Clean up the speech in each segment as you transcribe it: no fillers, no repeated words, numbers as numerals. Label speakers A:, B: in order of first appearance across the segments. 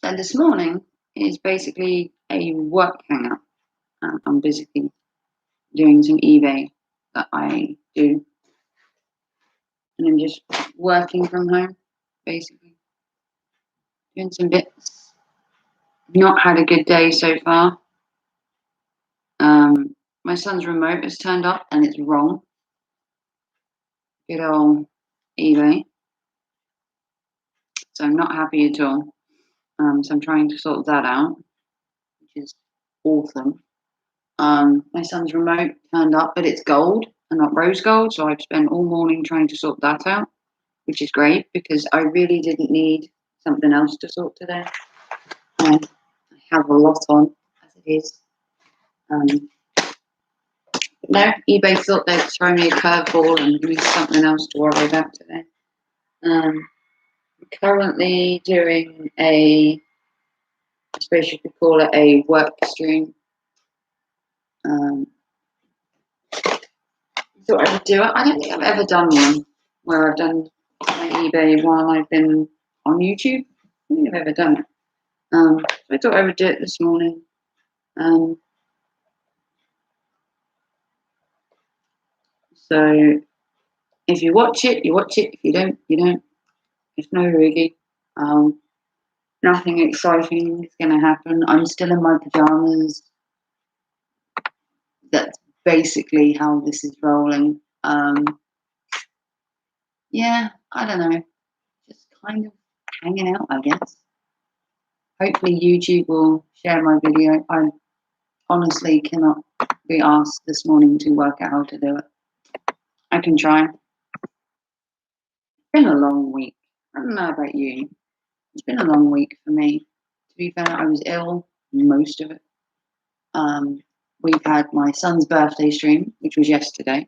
A: So this morning is basically a work hangout. I'm basically doing some eBay that I do, and I'm just working from home, basically doing some bits. Not had a good day so far. My son's remote has turned up and it's wrong. Good old eBay. So I'm not happy at all. So I'm trying to sort that out, which is awesome. My son's remote turned up, but it's gold and not rose gold. So I've spent all morning trying to sort that out, which is great because I really didn't need something else to sort today. I have a lot on as it is. No, eBay thought they'd throw me a curveball and give me something else to worry about today. I'm currently doing I suppose you could call it a work stream. Thought I would do it. I don't think I've ever done one where I've done my eBay while I've been on YouTube. I don't think I've ever done it. So I thought I would do it this morning. So if you watch it, you watch it. If you don't, you don't. It's no riggy. Nothing exciting is going to happen. I'm still in my pajamas. That's basically how this is rolling. Yeah, I don't know. Just kind of hanging out, I guess. Hopefully YouTube will share my video. I honestly cannot be asked this morning to work out how to do it. I can try. It's been a long week. I don't know about you. It's been a long week for me. To be fair, I was ill most of it. We've had my son's birthday stream, which was yesterday,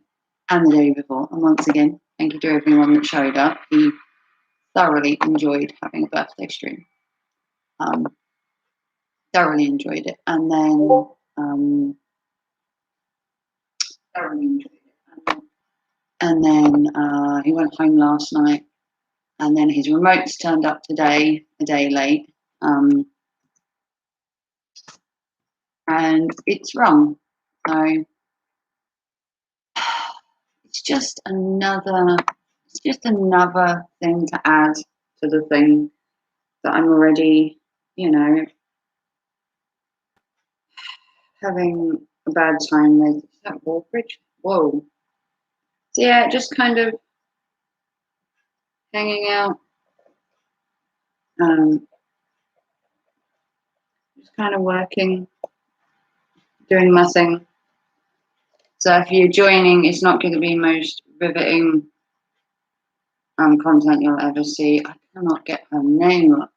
A: and the day before. And once again, thank you to everyone that showed up. He thoroughly enjoyed having a birthday stream. Thoroughly enjoyed it. And then thoroughly enjoyed it. And then he went home last night. And then his remote's turned up today, a day late. And it's wrong. So it's just another thing to add to the thing that I'm already, having a bad time with. Is that Wallbridge? Whoa. So yeah, just kind of hanging out. Just kind of working, doing my thing. So if you're joining, it's not going to be most riveting content you'll ever see. I cannot get her name up.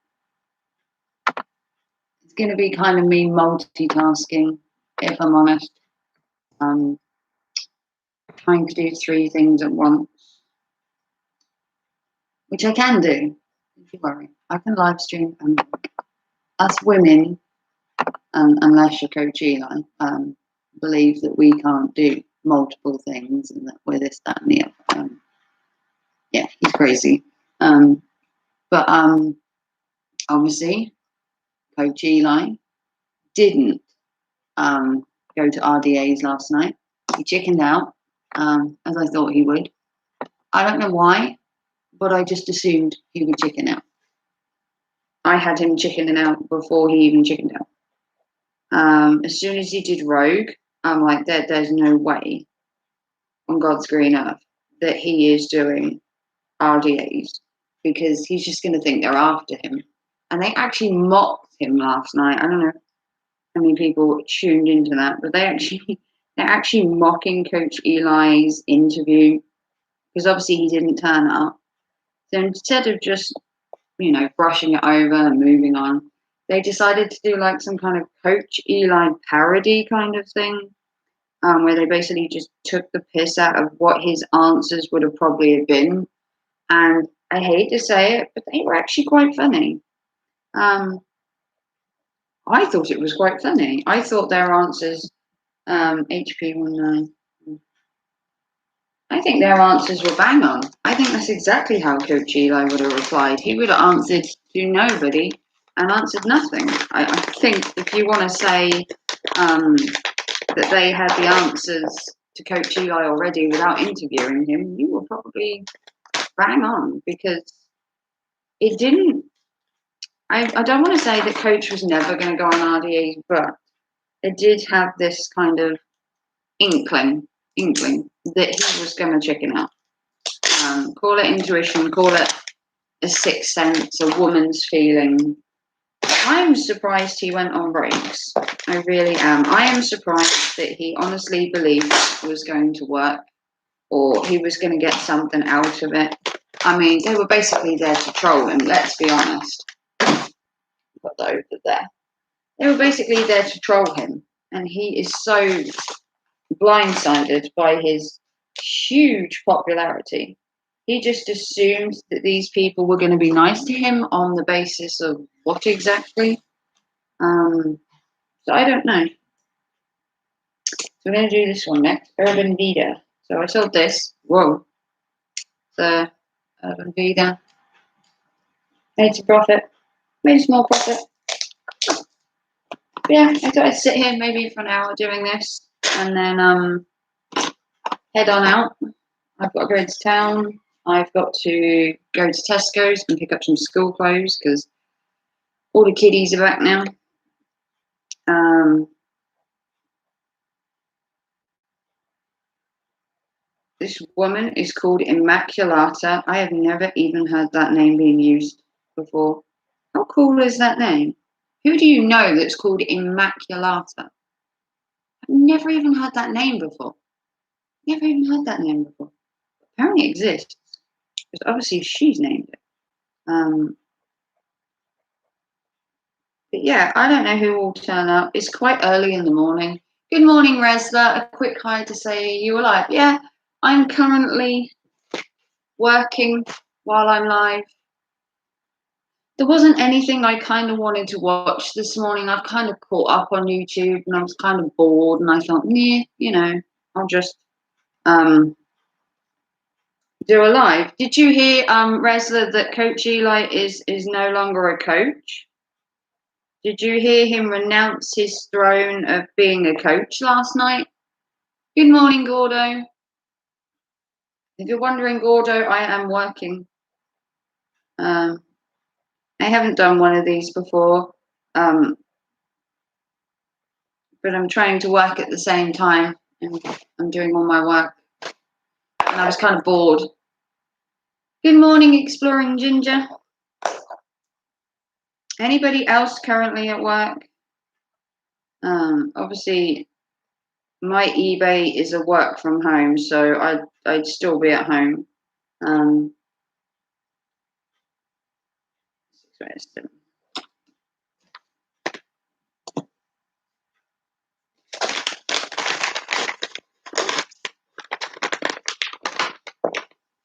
A: It's going to be kind of me multitasking, if I'm honest. Trying to do 3 things at once, which I can do. Don't you worry. I can live stream. Us women, unless you're Coach Eli, believe that we can't do multiple things and that we're this, that, and the other. Yeah, he's crazy. But obviously, Coach Eli didn't go to RDA's last night. He chickened out, as I thought he would. I don't know why, but I just assumed he would chicken out. I had him chickening out before he even chickened out. As soon as he did Rogue, I'm like, there's no way on God's green earth that he is doing RDAs because he's just going to think they're after him. And they actually mocked him last night. I don't know how many people tuned into that, but they're actually mocking Coach Eli's interview because obviously he didn't turn up. So instead of just, brushing it over and moving on, they decided to do like some kind of Coach Eli parody kind of thing, where they basically just took the piss out of what his answers would have probably have been. And I hate to say it, but they were actually quite funny. I thought it was quite funny. I thought their answers, HP19, I think their answers were bang on. I think that's exactly how Coach Eli would have replied. He would have answered to nobody and answered nothing. I think if you want to say that they had the answers to Coach Eli already without interviewing him, you were probably bang on, because it didn't. I don't want to say that Coach was never going to go on RDA, but it did have this kind of inkling that he was going to chicken out. Call it intuition, call it a sixth sense, a woman's feeling. I'm surprised he went on breaks. I really am. I am surprised that he honestly believed it was going to work, or he was going to get something out of it. I mean, they were basically there to troll him, let's be honest. Got that over there. They were basically there to troll him, and he is so blindsided by his huge popularity. He just assumed that these people were going to be nice to him on the basis of what exactly? So I don't know. So we're going to do this one next, Urban Vida. So I sold this. Whoa. The Urban Vida. Made a profit. Made a small profit. But yeah, I thought I'd sit here maybe for an hour doing this, and then head on out. I've got to go into town. I've got to go to Tesco's and pick up some school clothes because all the kiddies are back now. This woman is called Immaculata. I have never even heard that name being used before. How cool is that name? Who do you know that's called Immaculata? I've never even heard that name before. Never even heard that name before. Apparently it exists. Because obviously she's named it. But yeah, I don't know who will turn up. It's quite early in the morning. Good morning, Resla. A quick hi to say you alive. Yeah, I'm currently working while I'm live. There wasn't anything I kind of wanted to watch this morning. I've kind of caught up on YouTube and I was kind of bored, and I thought, yeah, you know, I'll just do a live. Did you hear, Resla, that Coach Eli is no longer a coach? Did you hear him renounce his throne of being a coach last night? Good morning, Gordo. If you're wondering, Gordo, I am working. I haven't done one of these before, but I'm trying to work at the same time, and I'm doing all my work. And I was kind of bored. Good morning, Exploring Ginger. Anybody else currently at work? Obviously, my eBay is a work from home, so I'd still be at home.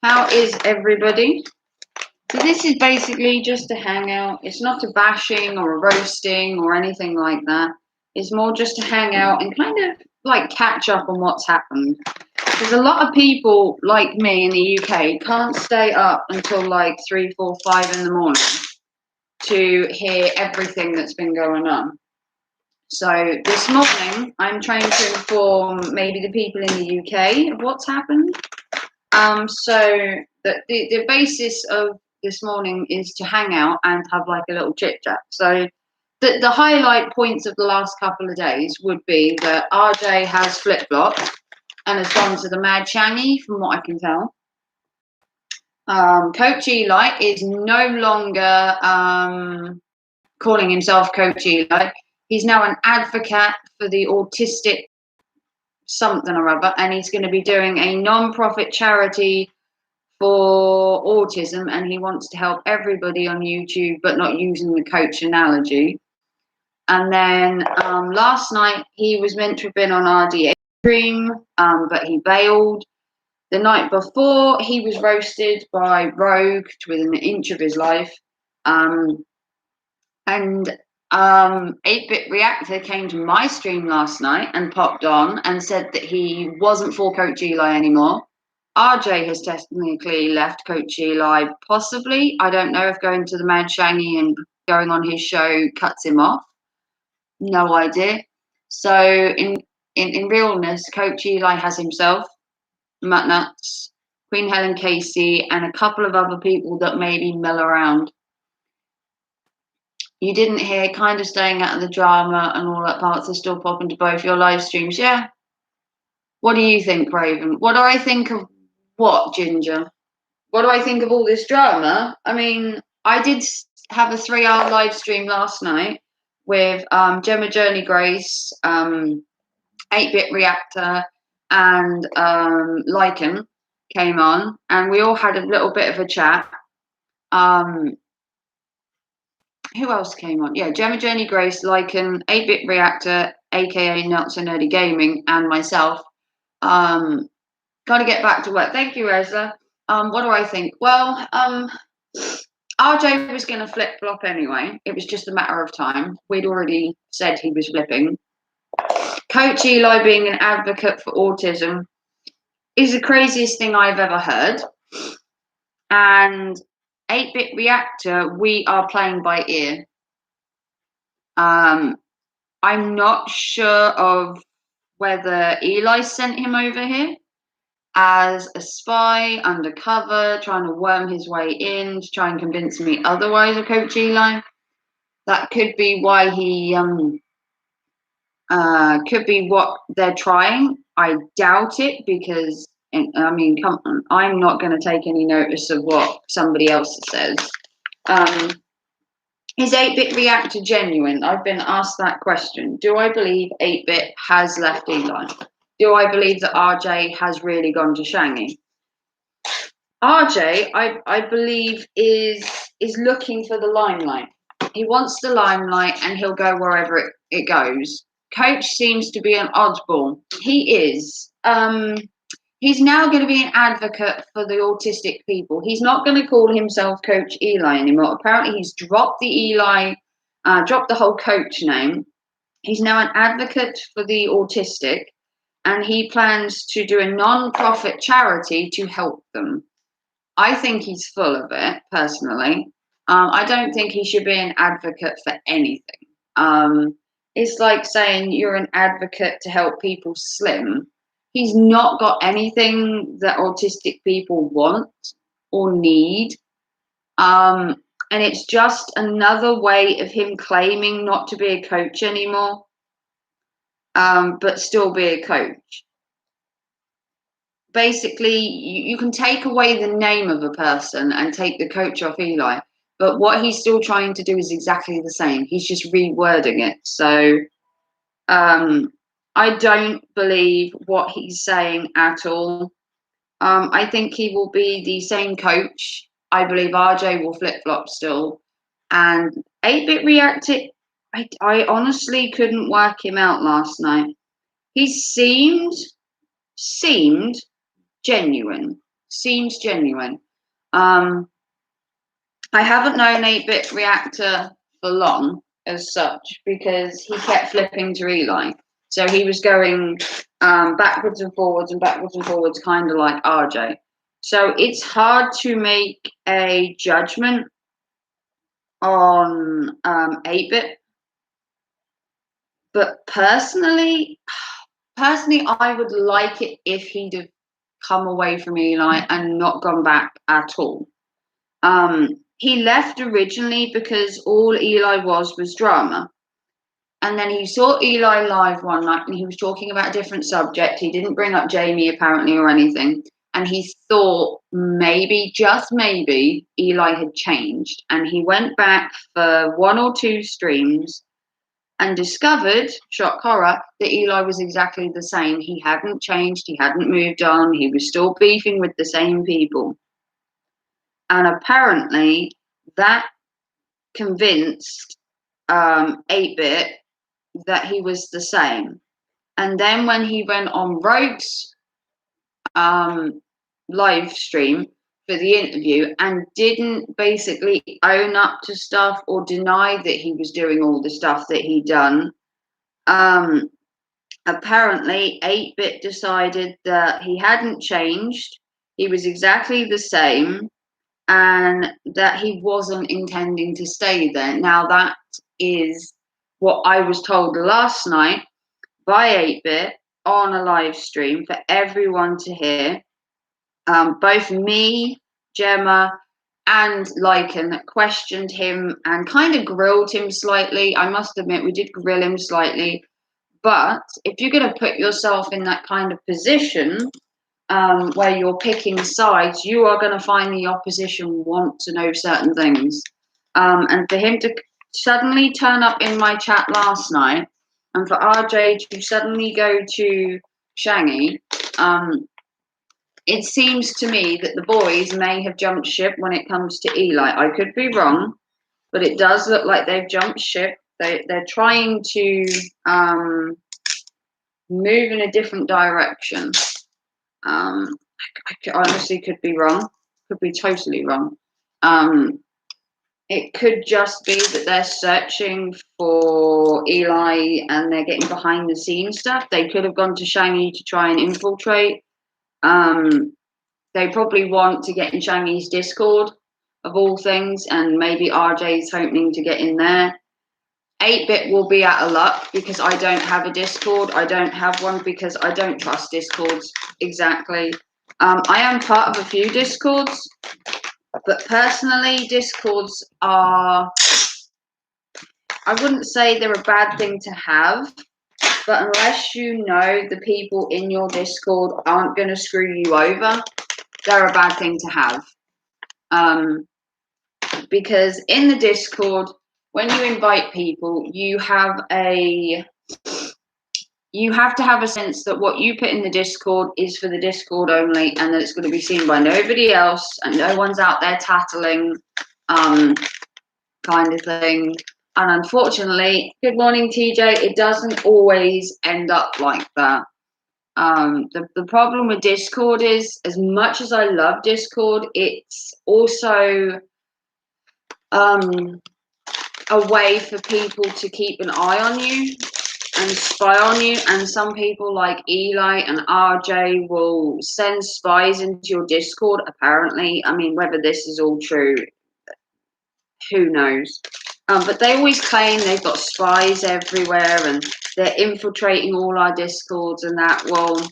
A: How is everybody? So this is basically just a hangout. It's not a bashing or a roasting or anything like that. It's more just to hang out and kind of like catch up on what's happened. Because a lot of people like me in the UK can't stay up until like 3, 4, 5 in the morning to hear everything that's been going on. So this morning, I'm trying to inform maybe the people in the UK of what's happened. So the basis of this morning is to hang out and have like a little chit chat. So the highlight points of the last couple of days would be that RJ has flip-flopped and has gone to the Mad Changy, from what I can tell. Coach Eli is no longer calling himself Coach Eli. He's now an advocate for the autistic something or other, and he's going to be doing a non-profit charity for autism, and he wants to help everybody on YouTube, but not using the coach analogy. And then last night he was meant to have been on RDA stream, but he bailed. The night before he was roasted by Rogue to within an inch of his life. And 8-Bit Reactor came to my stream last night and popped on and said that he wasn't for Coach Eli anymore. RJ has technically left Coach Eli, possibly. I don't know if going to the Mad Shangy and going on his show cuts him off. No idea. So in realness, Coach Eli has himself, Matt Nuts, Queen Helen Casey, and a couple of other people that maybe mill around. You didn't hear kind of staying out of the drama and all that parts are still popping to both your live streams, yeah? What do you think, Raven? What do I think of what, Ginger? What do I think of all this drama? I mean, I did have a 3-hour live stream last night with Gemma Journey Grace, 8-Bit Reactor, and Lycan came on, and we all had a little bit of a chat. Who else came on? Yeah, Gemma Journey Grace, Lycan, 8-Bit Reactor, aka Not So Nerdy Gaming, and myself. Gotta get back to work. Thank you, Ezra. What do I think? Well, RJ was going to flip flop anyway. It was just a matter of time. We'd already said he was flipping. Coach Eli being an advocate for autism is the craziest thing I've ever heard. And 8-Bit Reactor, we are playing by ear. I'm not sure of whether Eli sent him over here as a spy, undercover, trying to worm his way in to try and convince me otherwise of Coach Eli. That could be why he could be what they're trying. I doubt it because, I mean, come on, I'm not going to take any notice of what somebody else says. Is 8-Bit Reactor genuine? I've been asked that question. Do I believe 8-Bit has left Eli? Do I believe that RJ has really gone to Shangy? RJ, I believe, is looking for the limelight. He wants the limelight and he'll go wherever it goes. Coach seems to be an oddball. He is. He's now going to be an advocate for the autistic people. He's not going to call himself Coach Eli anymore. Apparently, he's dropped the dropped the whole coach name. He's now an advocate for the autistic, and he plans to do a non-profit charity to help them. I think he's full of it, personally. I don't think he should be an advocate for anything. It's like saying you're an advocate to help people slim. He's not got anything that autistic people want or need. And it's just another way of him claiming not to be a coach anymore, but still be a coach. Basically, you can take away the name of a person and take the coach off Eli, but what he's still trying to do is exactly the same. He's just rewording it. So I don't believe what he's saying at all. I think he will be the same coach. I believe RJ will flip-flop still. And 8-Bit Reactor, I honestly couldn't work him out last night. He seemed genuine. Seems genuine. I haven't known 8-Bit Reactor for long as such because he kept flipping to Eli. So he was going backwards and forwards, kind of like RJ. So it's hard to make a judgment on 8-Bit. But personally, I would like it if he'd have come away from Eli and not gone back at all. He left originally because all Eli was drama. And then he saw Eli live one night and he was talking about a different subject. He didn't bring up Jamie apparently or anything. And he thought maybe, just maybe, Eli had changed. And he went back for 1 or 2 streams and discovered, shock horror, that Eli was exactly the same. He hadn't changed. He hadn't moved on. He was still beefing with the same people. And apparently that convinced 8-Bit that he was the same. And then when he went on Rogue's live stream for the interview and didn't basically own up to stuff or deny that he was doing all the stuff that he'd done, apparently 8-Bit decided that he hadn't changed. he was exactly the same, and that he wasn't intending to stay there. Now, that is what I was told last night by 8-Bit on a live stream for everyone to hear. Both me, Gemma, and Lycan questioned him and kind of grilled him slightly. I must admit, we did grill him slightly. But if you're going to put yourself in that kind of position, where you're picking sides, you are going to find the opposition want to know certain things. And for him to suddenly turn up in my chat last night, and for RJ to suddenly go to Shangy, it seems to me that the boys may have jumped ship when it comes to Eli. I could be wrong, but it does look like they've jumped ship. They're trying to move in a different direction. I honestly could be wrong. Could be totally wrong. It could just be that they're searching for Eli and they're getting behind the scenes stuff. They could have gone to Shangy to try and infiltrate. They probably want to get in Shangy's Discord, of all things, and maybe RJ's hoping to get in there. 8-Bit will be out of luck because I don't have a Discord. I don't have one because I don't trust Discords exactly. I am part of a few Discords, but personally, Discords are, I wouldn't say they're a bad thing to have, but unless you know the people in your Discord aren't going to screw you over, they're a bad thing to have. Because in the Discord, when you invite people, you have to have a sense that what you put in the Discord is for the Discord only, and that it's going to be seen by nobody else, and no one's out there tattling, kind of thing. And unfortunately, good morning, TJ, it doesn't always end up like that. The problem with Discord is, as much as I love Discord, it's also a way for people to keep an eye on you and spy on you. And some people like Eli and RJ will send spies into your Discord, apparently. I mean, whether this is all true, who knows? But they always claim they've got spies everywhere and they're infiltrating all our Discords and that. Well,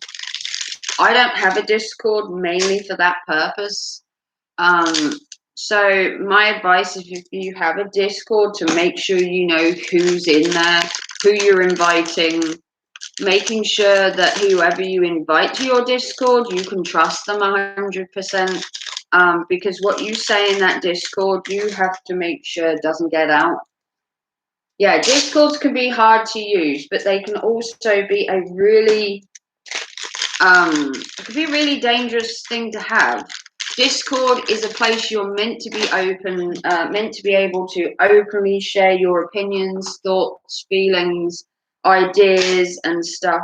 A: I don't have a Discord mainly for that purpose. So my advice is, if you have a Discord, to make sure you know who's in there, who you're inviting, making sure that whoever you invite to your Discord, you can trust them 100%. Because what you say in that Discord, you have to make sure doesn't get out. Yeah, Discords can be hard to use, but they can also be a really, it could be a really dangerous thing to have. Discord is a place you're meant to be open, meant to be able to openly share your opinions, thoughts, feelings, ideas, and stuff.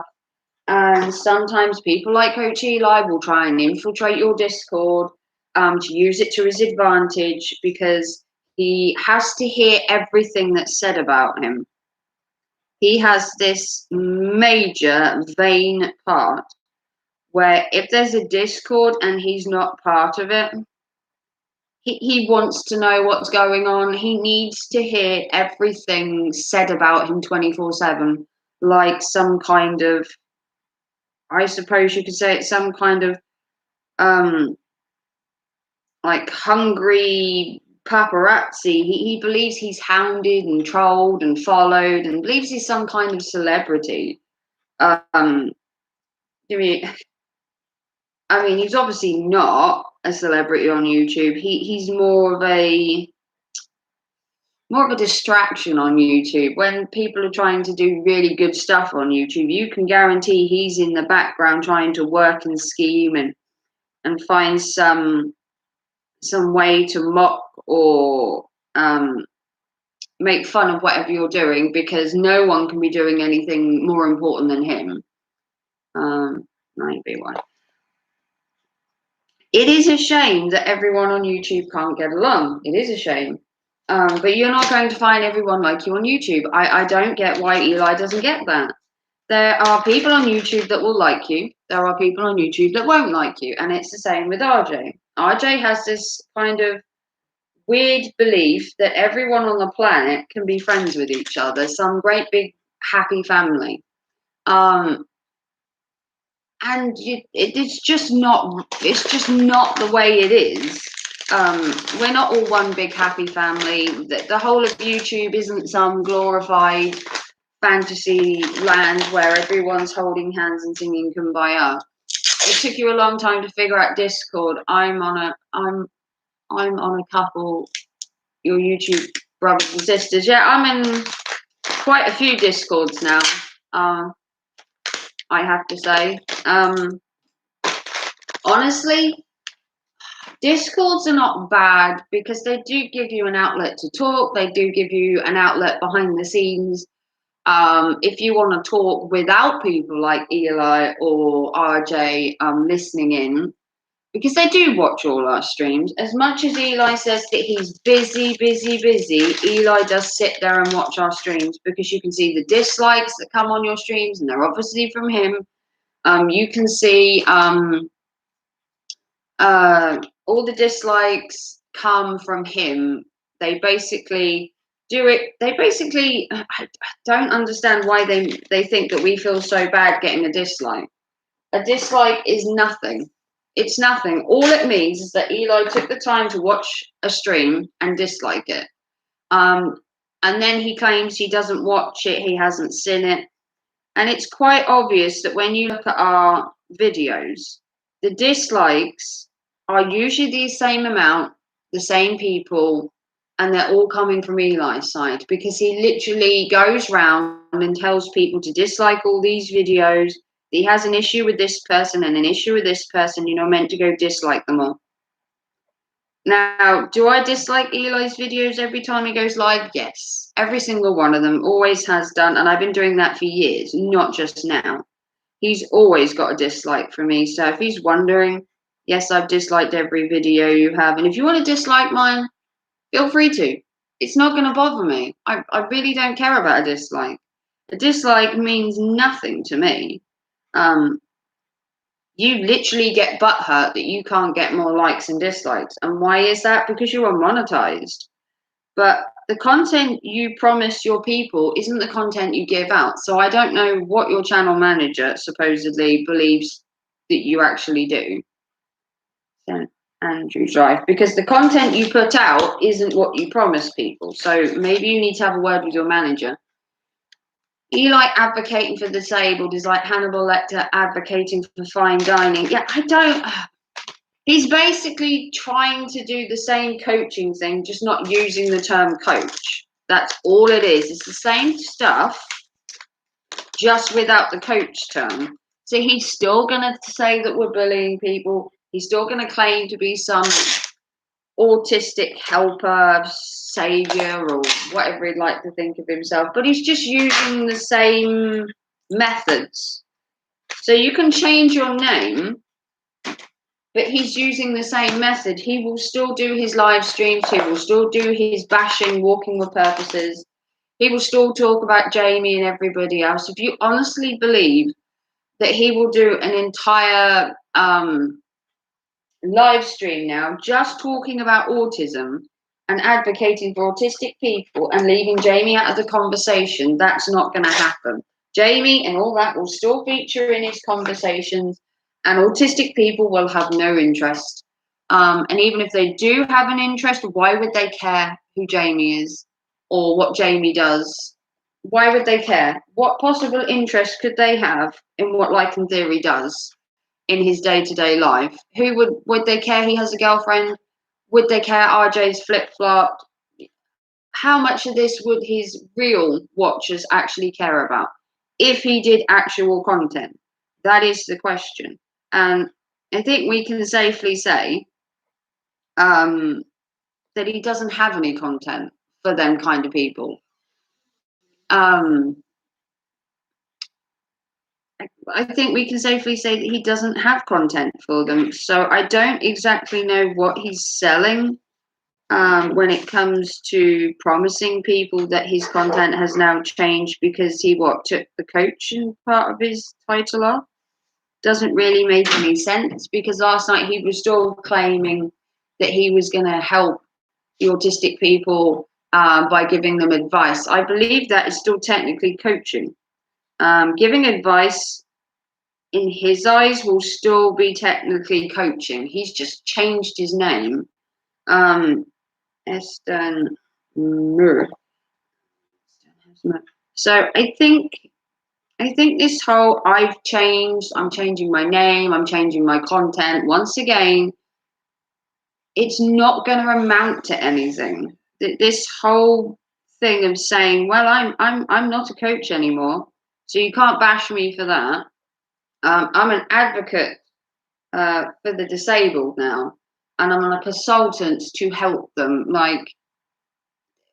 A: And sometimes people like Coach Eli will try and infiltrate your Discord, to use it to his advantage, because he has to hear everything that's said about him. He has this major vain part where if there's a Discord and he's not part of it, he wants to know what's going on. He needs to hear everything said about him 24/7, like some kind of, I suppose you could say it's some kind of like hungry paparazzi. He believes he's hounded and trolled and followed and believes he's some kind of celebrity. I mean, he's obviously not a celebrity on YouTube. He's more of a distraction on YouTube. When people are trying to do really good stuff on YouTube, you can guarantee he's in the background trying to work and scheme and find some way to mock or make fun of whatever you're doing, because no one can be doing anything more important than him. Might be one. It is a shame that everyone on YouTube can't get along. It is a shame. But you're not going to find everyone like you on YouTube. I don't get why Eli doesn't get that.
B: There are people on YouTube that will like you. There are people on YouTube that won't like you. And it's the same with RJ. RJ has this kind of weird belief that everyone on the planet can be friends with each other, some great big happy family. And it's just not. It's just not the way it is. We're not all one big happy family. The whole of YouTube isn't some glorified fantasy land where everyone's holding hands and singing Kumbaya. It took you a long time to figure out Discord. I'm on a couple, your YouTube brothers and sisters. Yeah, I'm in quite a few Discords now. I have to say. Honestly, Discords are not bad because they do give you an outlet to talk. They do give you an outlet behind the scenes. If you want to talk without people like Eli or RJ listening in, because they do watch all our streams. As much as Eli says that he's busy, Eli does sit there and watch our streams because you can see the dislikes that come on your streams, and they're obviously from him. You can see all the dislikes come from him. They basically do it. They basically, I don't understand why they think that we feel so bad getting a dislike. A dislike is nothing. It's nothing. All it means is that Eli took the time to watch a stream and dislike it. And then he claims he doesn't watch it, he hasn't seen it. And it's quite obvious that when you look at our videos, the dislikes are usually the same amount, the same people, and they're all coming from Eli's side because he literally goes round and tells people to dislike all these videos. He has an issue with this person and an issue with this person, you're not meant to go dislike them all. Now, do I dislike Eli's videos every time he goes live? Yes. Every single one of them, always has done, and I've been doing that for years, not just now. He's always got a dislike from me, so if he's wondering, yes, I've disliked every video you have, and if you want to dislike mine, feel free to. It's not going to bother me. I really don't care about a dislike. A dislike means nothing to me. You literally get butthurt that you can't get more likes and dislikes. And why is that? Because you are monetized. But the content you promise your people isn't the content you give out. So I don't know what your channel manager supposedly believes that you actually do. Andrew's right. Because the content you put out isn't what you promise people. So maybe you need to have a word with your manager. Eli advocating for the disabled is like Hannibal Lecter advocating for fine dining. Yeah, I don't. He's basically trying to do the same coaching thing, just not using the term coach. That's all it is. It's the same stuff, just without the coach term. So he's still going to say that we're bullying people. He's still going to claim to be some autistic helper, savior, or whatever he'd like to think of himself, but he's just using the same methods. So you can change your name, but he's using the same method. He will still do his live streams, he will still do his bashing, walking with purposes, he will still talk about Jamie and everybody else. If you honestly believe that he will do an entire live stream now just talking about autism and advocating for autistic people and leaving Jamie out of the conversation, that's not going to happen. Jamie and all that will still feature in his conversations, and autistic people will have no interest. And even if they do have an interest, why would they care who Jamie is or what Jamie does? Why would they care? What possible interest could they have in what Like in Theory does in his day-to-day life? Who would they care he has a girlfriend? Would they care RJ's flip-flopped? How much of this would his real watchers actually care about if he did actual content? That is the question. And I think we can safely say that he doesn't have any content for them kind of people. I think we can safely say that he doesn't have content for them. So I don't exactly know what he's selling when it comes to promising people that his content has now changed because he took the coaching part of his title off. Doesn't really make any sense, because last night he was still claiming that he was going to help the autistic people by giving them advice. I believe that is still technically coaching. Giving advice in his eyes will still be technically coaching. He's just changed his name. Eston Mur. So I think this whole I'm changing my name, I'm changing my content. Once again, it's not going to amount to anything. This whole thing of saying, "Well, I'm not a coach anymore, so you can't bash me for that. I'm an advocate for the disabled now, and I'm a consultant to help them." Like,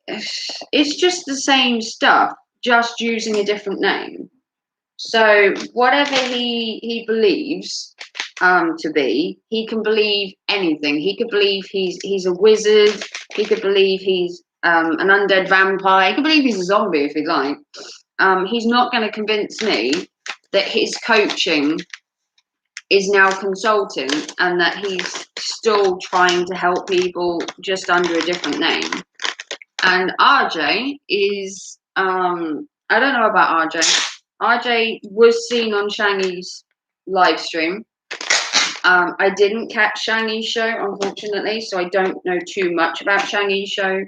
B: it's just the same stuff, just using a different name. So whatever he believes to be, he can believe anything. He could believe he's a wizard. He could believe he's an undead vampire. He could believe he's a zombie if he'd like. He's not going to convince me that his coaching is now consulting and that he's still trying to help people just under a different name. And RJ is, I don't know about RJ. RJ was seen on Shangy's live stream. I didn't catch Shangy's show, unfortunately, so I don't know too much about Shangy's show.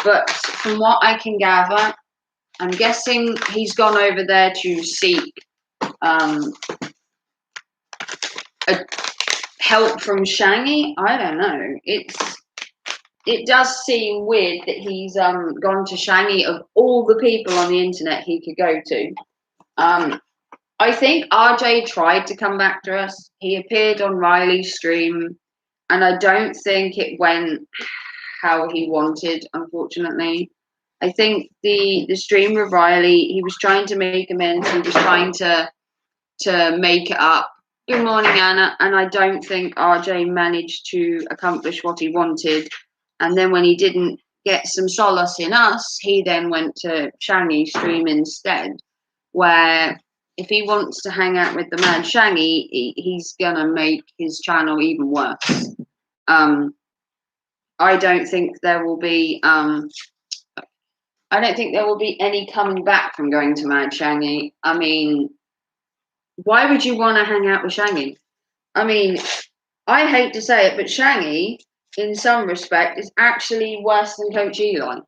B: But from what I can gather, I'm guessing he's gone over there to seek help from Shangy. I don't know. It does seem weird that he's gone to Shangy of all the people on the internet he could go to. I think RJ tried to come back to us. He appeared on Riley's stream, and I don't think it went how he wanted, unfortunately. I think the stream with Riley, he was trying to make amends. He was trying to make it up. Good morning, Anna. And I don't think RJ managed to accomplish what he wanted. And then when he didn't get some solace in us, he then went to Shangy's stream instead, where if he wants to hang out with the man Shangy, he's gonna make his channel even worse. I don't think there will be any coming back from going to Mad Shangy. I mean, why would you want to hang out with Shangy? I mean, I hate to say it, but Shangy, in some respect, is actually worse than Coach Eli.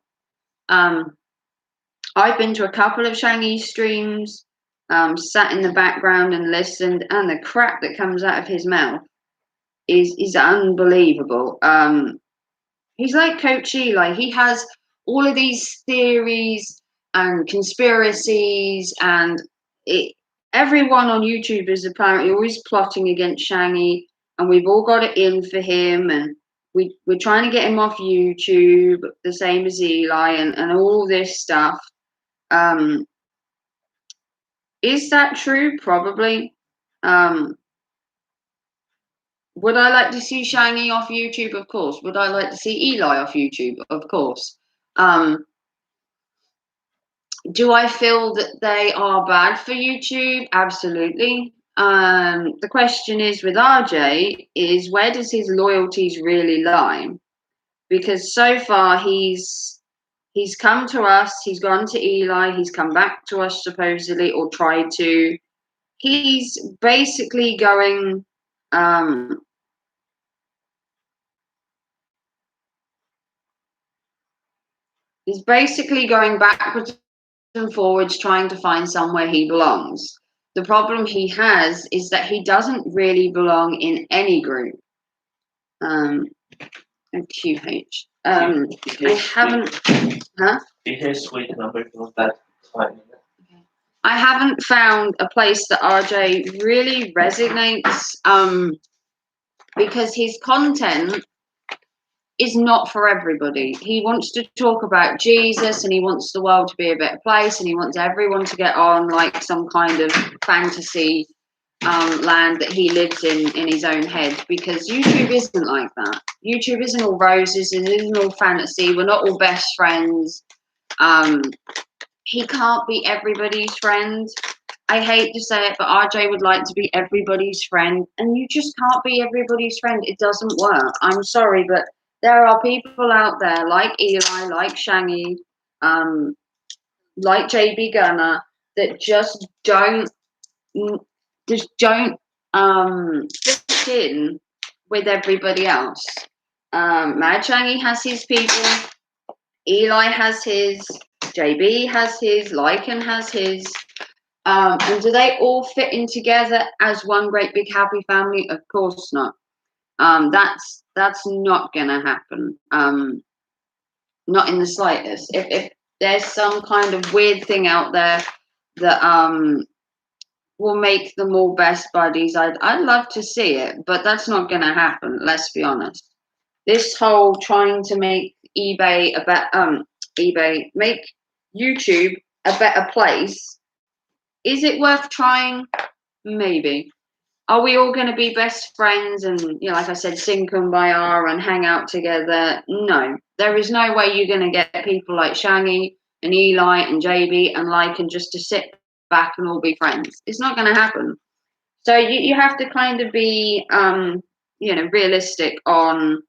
B: I've been to a couple of Shangy's streams, sat in the background and listened, and the crap that comes out of his mouth is unbelievable. He's like Coach Eli. He has all of these theories and conspiracies, and everyone on YouTube is apparently always plotting against Shangy, and we've all got it in for him, and we're trying to get him off YouTube, the same as Eli, and all this stuff. Is that true? Probably. Would I like to see Shangy off YouTube? Of course. Would I like to see Eli off YouTube? Of course. Do I feel that they are bad for YouTube? Absolutely. The question is with RJ is, where does his loyalties really lie? Because so far he's come to us, he's gone to Eli, he's come back to us supposedly, or tried to. He's basically going backwards and forwards, trying to find somewhere he belongs. The problem he has is that he doesn't really belong in any group. QH. I haven't. Huh? I haven't found a place that RJ really resonates, because his content is not for everybody. He wants to talk about Jesus, and he wants the world to be a better place, and he wants everyone to get on like some kind of fantasy land that he lives in his own head, because YouTube isn't like that. YouTube isn't all roses, it isn't all fantasy, we're not all best friends. He can't be everybody's friend. I hate to say it, but RJ would like to be everybody's friend, and you just can't be everybody's friend. It doesn't work. I'm sorry, but there are people out there like Eli, like Shangy, like JB Gunner, that just don't fit in with everybody else. Mad Shangy has his people, Eli has his, JB has his, Lycan has his. And do they all fit in together as one great big happy family? Of course not. That's not gonna happen. Not in the slightest. If there's some kind of weird thing out there that will make them all best buddies, I'd love to see it, but that's not gonna happen. Let's be honest. This whole trying to make make YouTube a better place. Is it worth trying? Maybe. Are we all going to be best friends and, like I said, sing Kumbaya and hang out together? No. There is no way you're going to get people like Shangy and Eli and JB and Lycan just to sit back and all be friends. It's not going to happen. So you have to kind of be, realistic on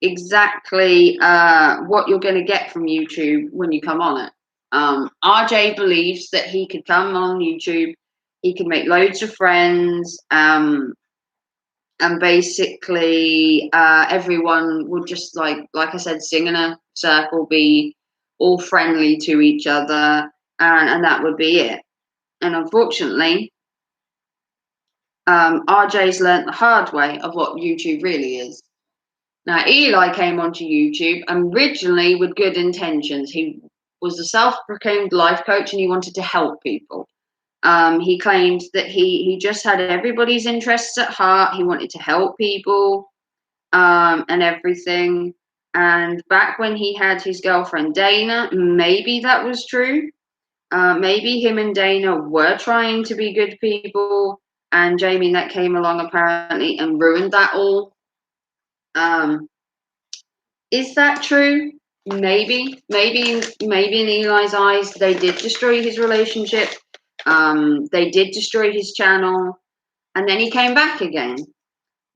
B: exactly what you're going to get from YouTube when you come on it. RJ believes that he could come on YouTube, he could make loads of friends, and basically everyone would just like I said, sing in a circle, be all friendly to each other, and that would be it. And unfortunately, RJ's learnt the hard way of what YouTube really is. Now, Eli came onto YouTube originally with good intentions. He was a self-proclaimed life coach and he wanted to help people. He claimed that he just had everybody's interests at heart. He wanted to help people and everything. And back when he had his girlfriend Dana, maybe that was true. Maybe him and Dana were trying to be good people, and Jamie Net came along apparently and ruined that all. Is that true? Maybe in Eli's eyes, they did destroy his relationship. They did destroy his channel, and then he came back again.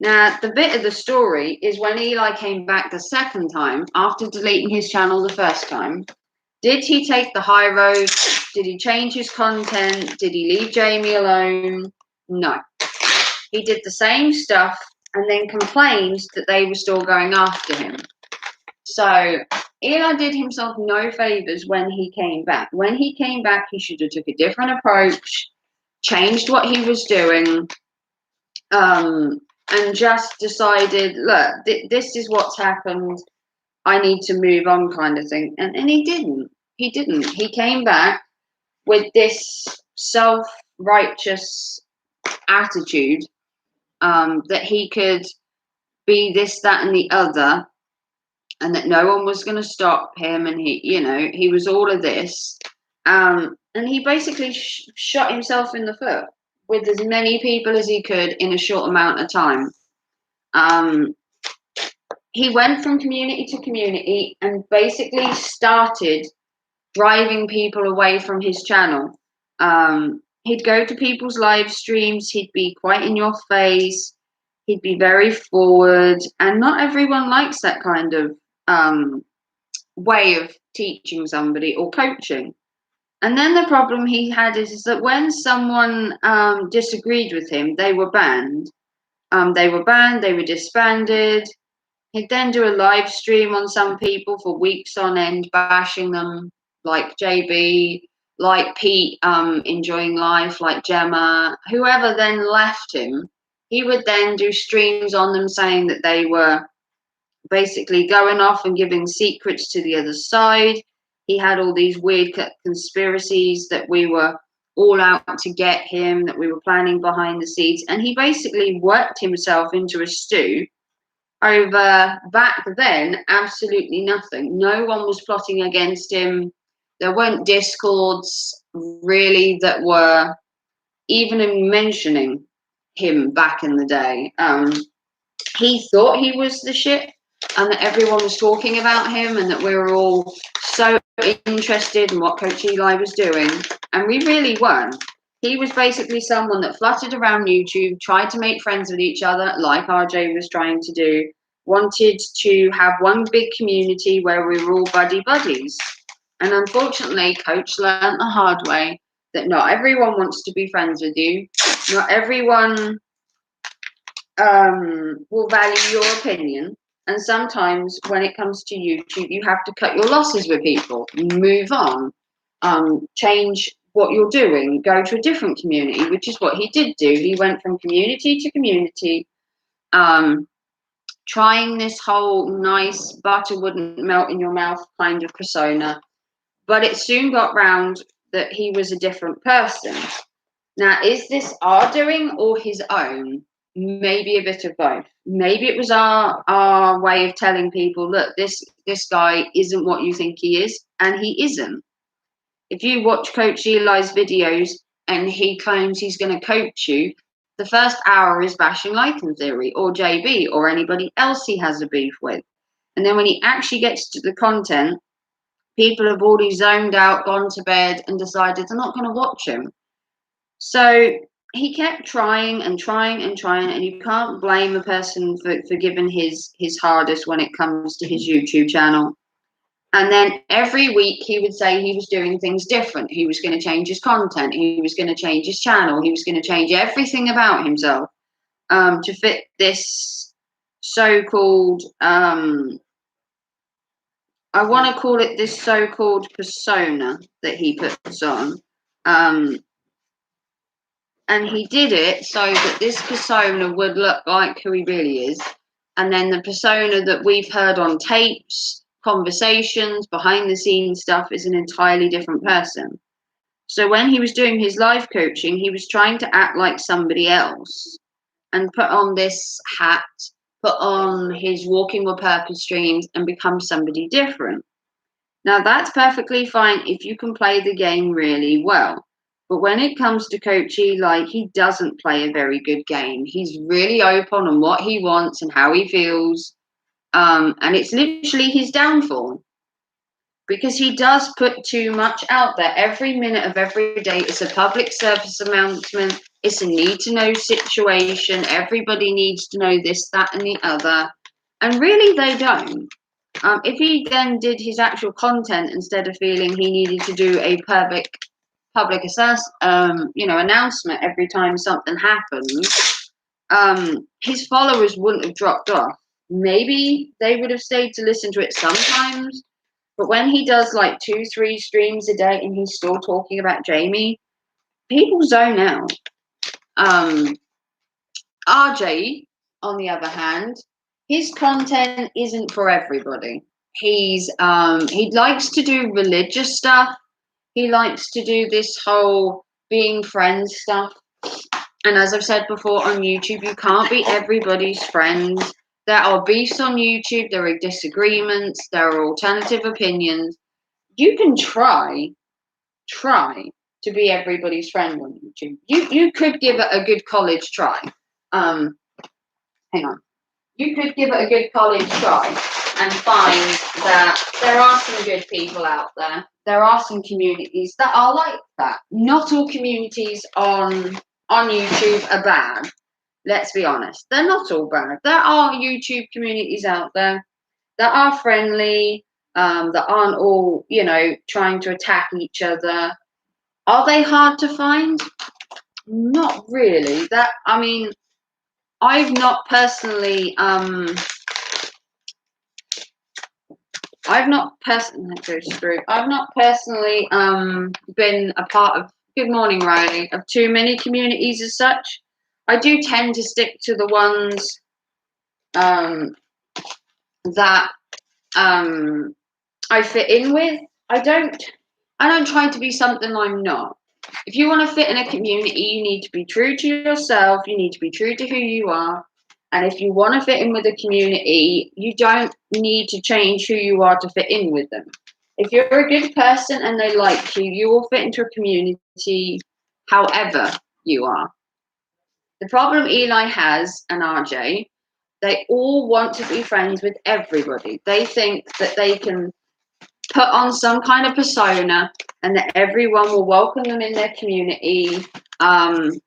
B: Now, the bit of the story is when Eli came back the second time after deleting his channel the first time. Did he take the high road? Did he change his content? Did he leave Jamie alone? No. He did the same stuff and then complained that they were still going after him. So Eli did himself no favors when he came back. When he came back, he should have took a different approach, changed what he was doing, and just decided, look, this is what's happened. I need to move on, kind of thing. And he didn't. He didn't. He came back with this self-righteous attitude that he could be this, that, and the other, and that no one was going to stop him, and he was all of this, and he basically shot himself in the foot with as many people as he could in a short amount of time. He went from community to community and basically started driving people away from his channel. He'd go to people's live streams, he'd be quite in your face, he'd be very forward, and not everyone likes that kind of way of teaching somebody or coaching. And then the problem he had is that when someone disagreed with him, they were banned. They were disbanded. He'd then do a live stream on some people for weeks on end, bashing them, like JB, like Pete, enjoying life, like Gemma, whoever then left him. He would then do streams on them saying that they were basically going off and giving secrets to the other side. He had all these weird conspiracies that we were all out to get him, that we were planning behind the scenes. And he basically worked himself into a stew over, back then, absolutely nothing. No one was plotting against him. There weren't discords really that were even in mentioning him back in the day. He thought he was the shit, and that everyone was talking about him, and that we were all so interested in what Coach Eli was doing, and we really weren't. He was basically someone that fluttered around YouTube, tried to make friends with each other, like RJ was trying to do, wanted to have one big community where we were all buddies. And unfortunately, Coach learned the hard way that not everyone wants to be friends with you. Not everyone will value your opinion. And sometimes when it comes to YouTube, you have to cut your losses with people, move on, change what you're doing, go to a different community, which is what he did do. He went from community to community, trying this whole nice butter wouldn't melt in your mouth kind of persona. But it soon got round that he was a different person. Now, is this our doing or his own? Maybe a bit of both. Maybe it was our way of telling people, look, this guy isn't what you think he is, and he isn't. If you watch Coach Eli's videos and he claims he's going to coach you, the first hour is bashing Lycan Theory or JB or anybody else he has a beef with. And then when he actually gets to the content, people have already zoned out, gone to bed, and decided they're not going to watch him. So he kept trying and trying and trying, and you can't blame a person for giving his hardest when it comes to his YouTube channel. And then every week he would say he was doing things different. He was going to change his content. He was going to change his channel. He was going to change everything about himself to fit this so-called, I want to call it this so-called persona that he puts on. And he did it so that this persona would look like who he really is. And then the persona that we've heard on tapes, conversations, behind the scenes stuff is an entirely different person. So when he was doing his life coaching, he was trying to act like somebody else and put on this hat, put on his Walking with Purpose streams and become somebody different. Now that's perfectly fine if you can play the game really well. But when it comes to Coach Eli, he doesn't play a very good game. He's really open on what he wants and how he feels. And it's literally his downfall. Because he does put too much out there. Every minute of every day, it's a public service announcement. It's a need-to-know situation. Everybody needs to know this, that, and the other. And really, they don't. If he then did his actual content instead of feeling he needed to do a public announcement every time something happens, his followers wouldn't have dropped off. Maybe they would have stayed to listen to it sometimes, but when he does like 2-3 streams a day and he's still talking about Jamie, people zone out. RJ, on the other hand, his content isn't for everybody. He likes to do religious stuff. He likes to do this whole being friends stuff. And as I've said before on YouTube, you can't be everybody's friend. There are beefs on YouTube. There are disagreements. There are alternative opinions. You can try to be everybody's friend on YouTube. You could give it a good college try. Hang on. You could give it a good college try and find that there are some good people out there. There are some communities that are like that. Not all communities on YouTube are bad. Let's be honest. They're not all bad. There are YouTube communities out there that are friendly, that aren't all, trying to attack each other. Are they hard to find? Not really. I've not personally been a part of, good morning Riley, of too many communities as such. I do tend to stick to the ones that I fit in with. I don't try to be something I'm not. If you want to fit in a community, you need to be true to yourself. You need to be true to who you are. And if you want to fit in with a community, you don't need to change who you are to fit in with them. If you're a good person and they like you, you will fit into a community however you are. The problem Eli has and RJ, they all want to be friends with everybody. They think that they can put on some kind of persona and that everyone will welcome them in their community. And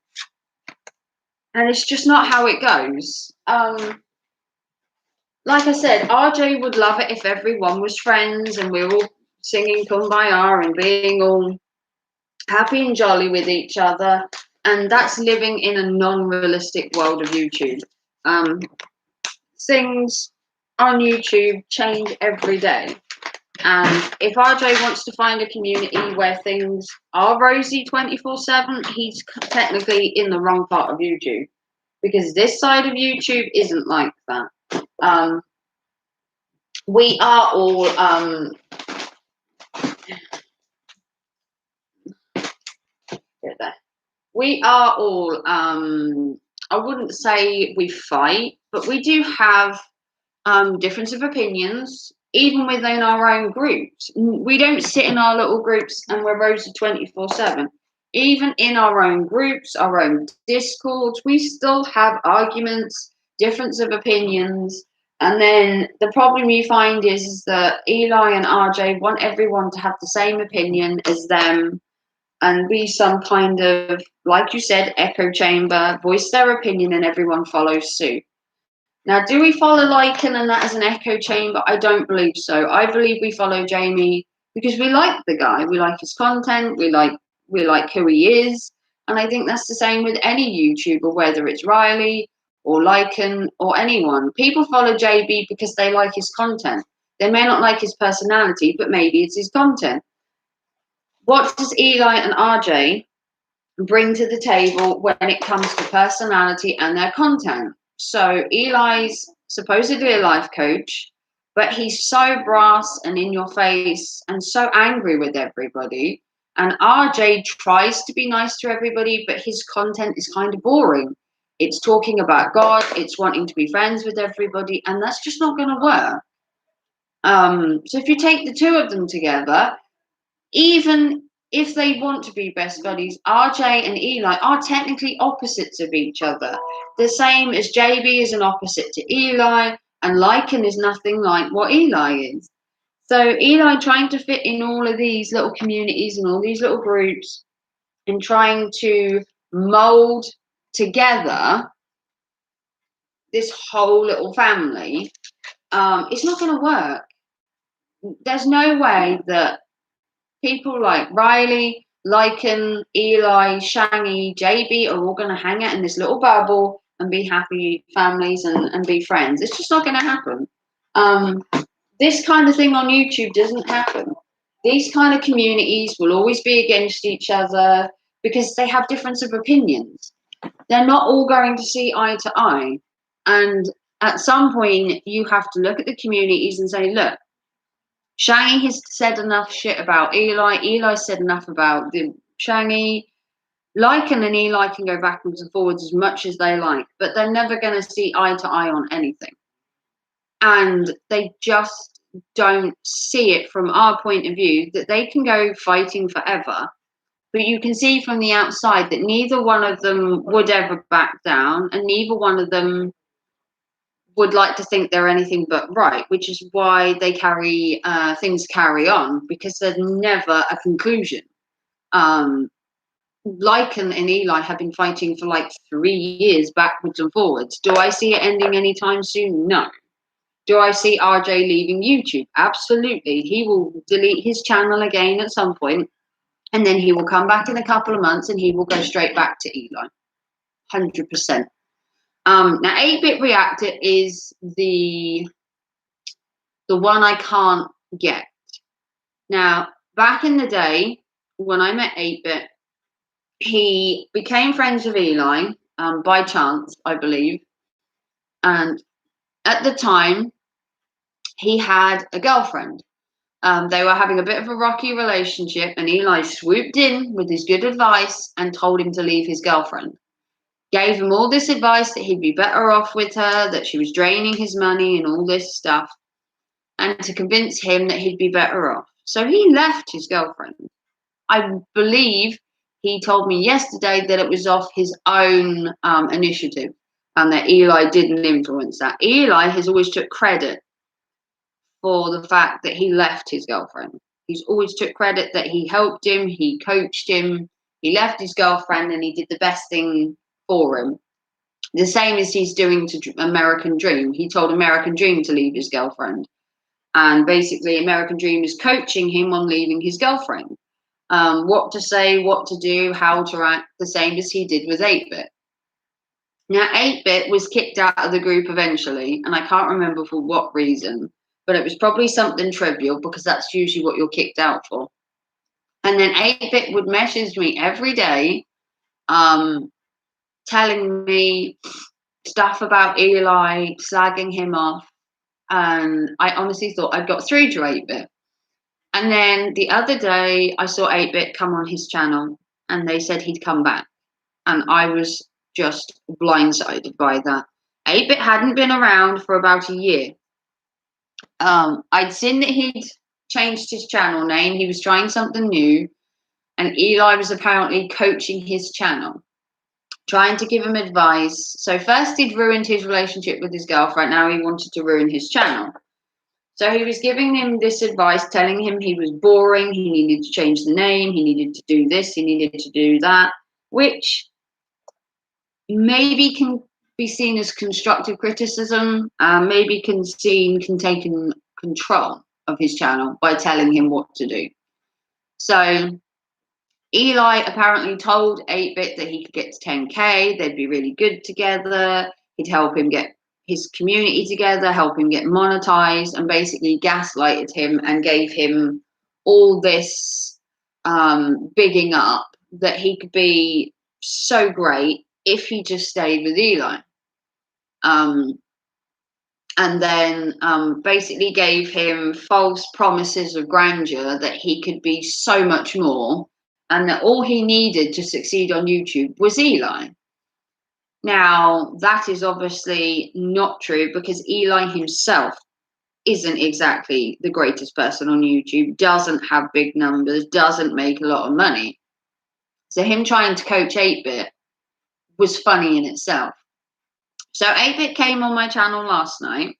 B: it's just not how it goes. Like I said, RJ would love it if everyone was friends and we're all singing Kumbaya and being all happy and jolly with each other. And that's living in a non-realistic world of YouTube. Things on YouTube change every day. And if RJ wants to find a community where things are rosy 24/7, he's technically in the wrong part of YouTube. Because this side of YouTube isn't like that. We are all I wouldn't say we fight, but we do have difference of opinions, even within our own groups. We don't sit in our little groups and we're rosy 24/7. Even in our own groups, our own discords, we still have arguments, difference of opinions. And then the problem you find is that Eli and RJ want everyone to have the same opinion as them and be some kind of, like you said, echo chamber, voice their opinion and everyone follows suit. Now, do we follow Lycan and that as an echo chamber? I don't believe so. I believe we follow Jamie because we like the guy. We like his content. We like who he is. And I think that's the same with any YouTuber, whether it's Riley or Lycan or anyone. People follow JB because they like his content. They may not like his personality, but maybe it's his content. What does Eli and RJ bring to the table when it comes to personality and their content? So Eli's supposedly a life coach, but he's so brass and in your face and so angry with everybody. And RJ tries to be nice to everybody, but his content is kind of boring. It's talking about God, it's wanting to be friends with everybody, and that's just not going to work. So if you take the two of them together, even if they want to be best buddies, RJ and Eli are technically opposites of each other. The same as JB is an opposite to Eli, and Lycan is nothing like what Eli is. So Eli trying to fit in all of these little communities and all these little groups and trying to mold together this whole little family, it's not going to work. There's no way that people like Riley, Lycan, Eli, Shangy, JB are all going to hang out in this little bubble and be happy families and be friends. It's just not going to happen. This kind of thing on YouTube doesn't happen. These kind of communities will always be against each other because they have difference of opinions. They're not all going to see eye to eye. And at some point, you have to look at the communities and say, look, Shangy has said enough shit about Eli. Eli said enough about the Shangy. Lycan and Eli can go backwards and forwards as much as they like, but they're never going to see eye to eye on anything. And they just don't see it from our point of view that they can go fighting forever. But you can see from the outside that neither one of them would ever back down, and neither one of them would like to think they're anything but right, which is why they things carry on, because there's never a conclusion. Lycan and Eli have been fighting for like 3 years backwards and forwards. Do I see it ending anytime soon? No. Do I see RJ leaving YouTube? Absolutely. He will delete his channel again at some point, and then he will come back in a couple of months and he will go straight back to Eli. 100%. Now, 8-Bit Reactor is the one I can't get. Now, back in the day, when I met 8-Bit, he became friends with Eli by chance, I believe. And at the time, he had a girlfriend. They were having a bit of a rocky relationship, and Eli swooped in with his good advice and told him to leave his girlfriend. Gave him all this advice that he'd be better off with her, that she was draining his money and all this stuff, and to convince him that he'd be better off. So he left his girlfriend. I believe he told me yesterday that it was off his own initiative and that Eli didn't influence that. Eli has always took credit for the fact that he left his girlfriend. He's always took credit that he helped him, he coached him, he left his girlfriend, and he did the best thing for him. The same as he's doing to American Dream. He told American Dream to leave his girlfriend. And basically, American Dream is coaching him on leaving his girlfriend. What to say, what to do, how to act, the same as he did with 8-Bit. Now, 8-Bit was kicked out of the group eventually, and I can't remember for what reason, but it was probably something trivial because that's usually what you're kicked out for. And then 8-Bit would message me every day, telling me stuff about Eli, slagging him off, and I honestly thought I'd got through to 8-Bit. And then the other day, I saw 8-Bit come on his channel, and they said he'd come back, and I was just blindsided by that. 8-Bit hadn't been around for about a year. I'd seen that he'd changed his channel name. He was trying something new, and Eli was apparently coaching his channel, trying to give him advice. So first he'd ruined his relationship with his girlfriend. Now he wanted to ruin his channel. So he was giving him this advice, telling him he was boring, he needed to change the name, he needed to do this, he needed to do that, which maybe can be seen as constructive criticism, maybe can take control of his channel by telling him what to do. So Eli apparently told 8-Bit that he could get to 10K, they'd be really good together, he'd help him get his community together, help him get monetized, and basically gaslighted him and gave him all this bigging up that he could be so great if he just stayed with Eli. And then basically gave him false promises of grandeur that he could be so much more, and that all he needed to succeed on YouTube was Eli. Now, that is obviously not true because Eli himself isn't exactly the greatest person on YouTube, doesn't have big numbers, doesn't make a lot of money. So him trying to coach 8-Bit was funny in itself. So 8-Bit came on my channel last night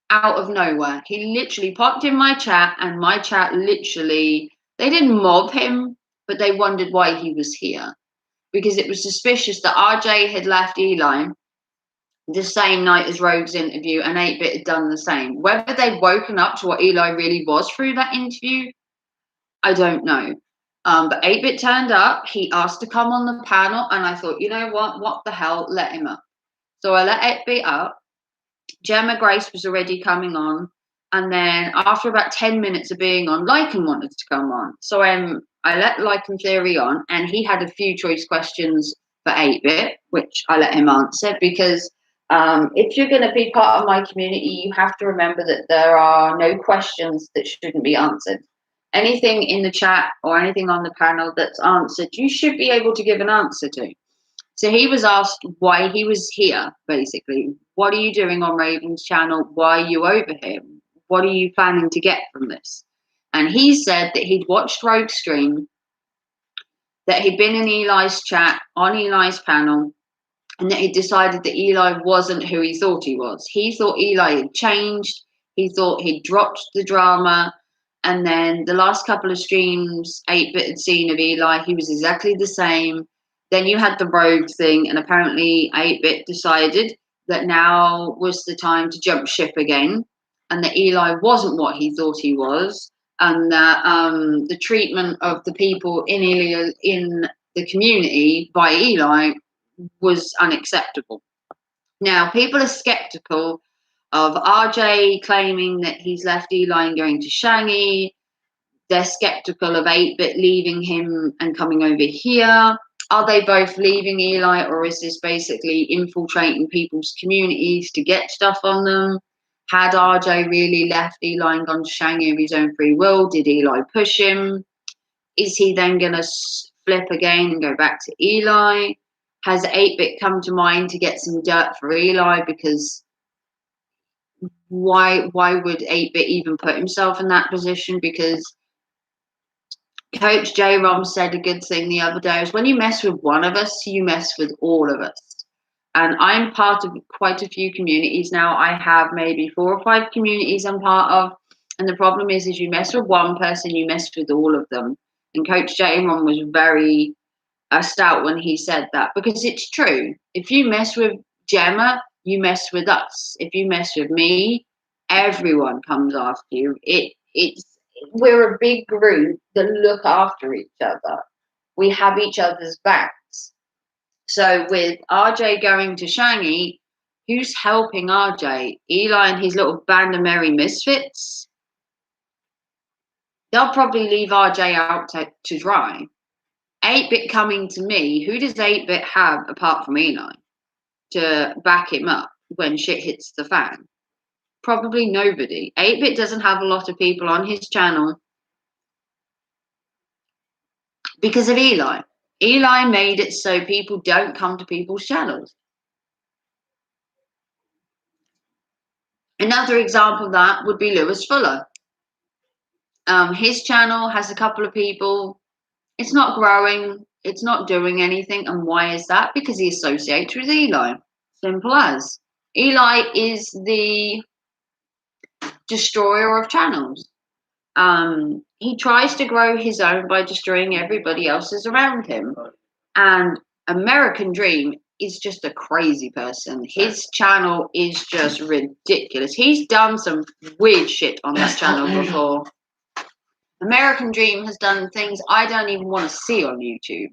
B: out of nowhere. He literally popped in my chat, and my chat literally, they didn't mob him, but they wondered why he was here. Because it was suspicious that RJ had left Eli the same night as Rogue's interview, and 8-Bit had done the same. Whether they'd woken up to what Eli really was through that interview, I don't know. But 8-Bit turned up. He asked to come on the panel, and I thought, you know what the hell, let him up. So I let 8-Bit up. Gemma Grace was already coming on, and then after about 10 minutes of being on, Lycan wanted to come on. So I let Lycan Theory on, and he had a few choice questions for 8-Bit, which I let him answer, because if you're going to be part of my community, you have to remember that there are no questions that shouldn't be answered. Anything in the chat or anything on the panel that's answered, you should be able to give an answer to. So he was asked why he was here, basically. What are you doing on Raven's channel? Why are you over here? What are you planning to get from this? And he said that he'd watched Rogue stream, that he'd been in Eli's chat, on Eli's panel, and that he decided that Eli wasn't who he thought he was. He thought Eli had changed. He thought he'd dropped the drama. And then the last couple of streams 8-Bit had seen of Eli, he was exactly the same. Then you had the Rogue thing, and apparently 8-Bit decided that now was the time to jump ship again, and that Eli wasn't what he thought he was, and that the treatment of the people in the community by Eli was unacceptable. Now, people are skeptical of RJ claiming that he's left Eli and going to Shangy. They're skeptical of 8-Bit leaving him and coming over here. Are they both leaving Eli, or is this basically infiltrating people's communities to get stuff on them? Had RJ really left Eli and gone to Shangy of his own free will? Did Eli push him? Is he then going to flip again and go back to Eli? Has 8-Bit come to mind to get some dirt for Eli? Because why would 8-Bit even put himself in that position? Because Coach J. Rom said a good thing the other day is when you mess with one of us, you mess with all of us. And I'm part of quite a few communities now. I have maybe 4 or 5 communities I'm part of. And the problem is you mess with one person, you mess with all of them. And Coach J. Rom was very stout when he said that, because it's true. If you mess with Gemma, you mess with us. If you mess with me, everyone comes after you. We're a big group that look after each other. We have each other's backs. So with RJ going to Shangy, who's helping RJ? Eli and his little band of merry misfits? They'll probably leave RJ out to dry. 8-Bit coming to me, who does 8-Bit have apart from Eli to back him up when shit hits the fan? Probably nobody. 8-Bit doesn't have a lot of people on his channel because of Eli. Eli made it so people don't come to people's channels. Another example of that would be Lewis Fuller. His channel has a couple of people. It's not growing. It's not doing anything. And why is that? Because he associates with Eli. Simple as. Eli is the destroyer of channels. He tries to grow his own by destroying everybody else's around him. And American Dream is just a crazy person. His channel is just ridiculous. He's done some weird shit on this channel before. American Dream has done things I don't even want to see on YouTube.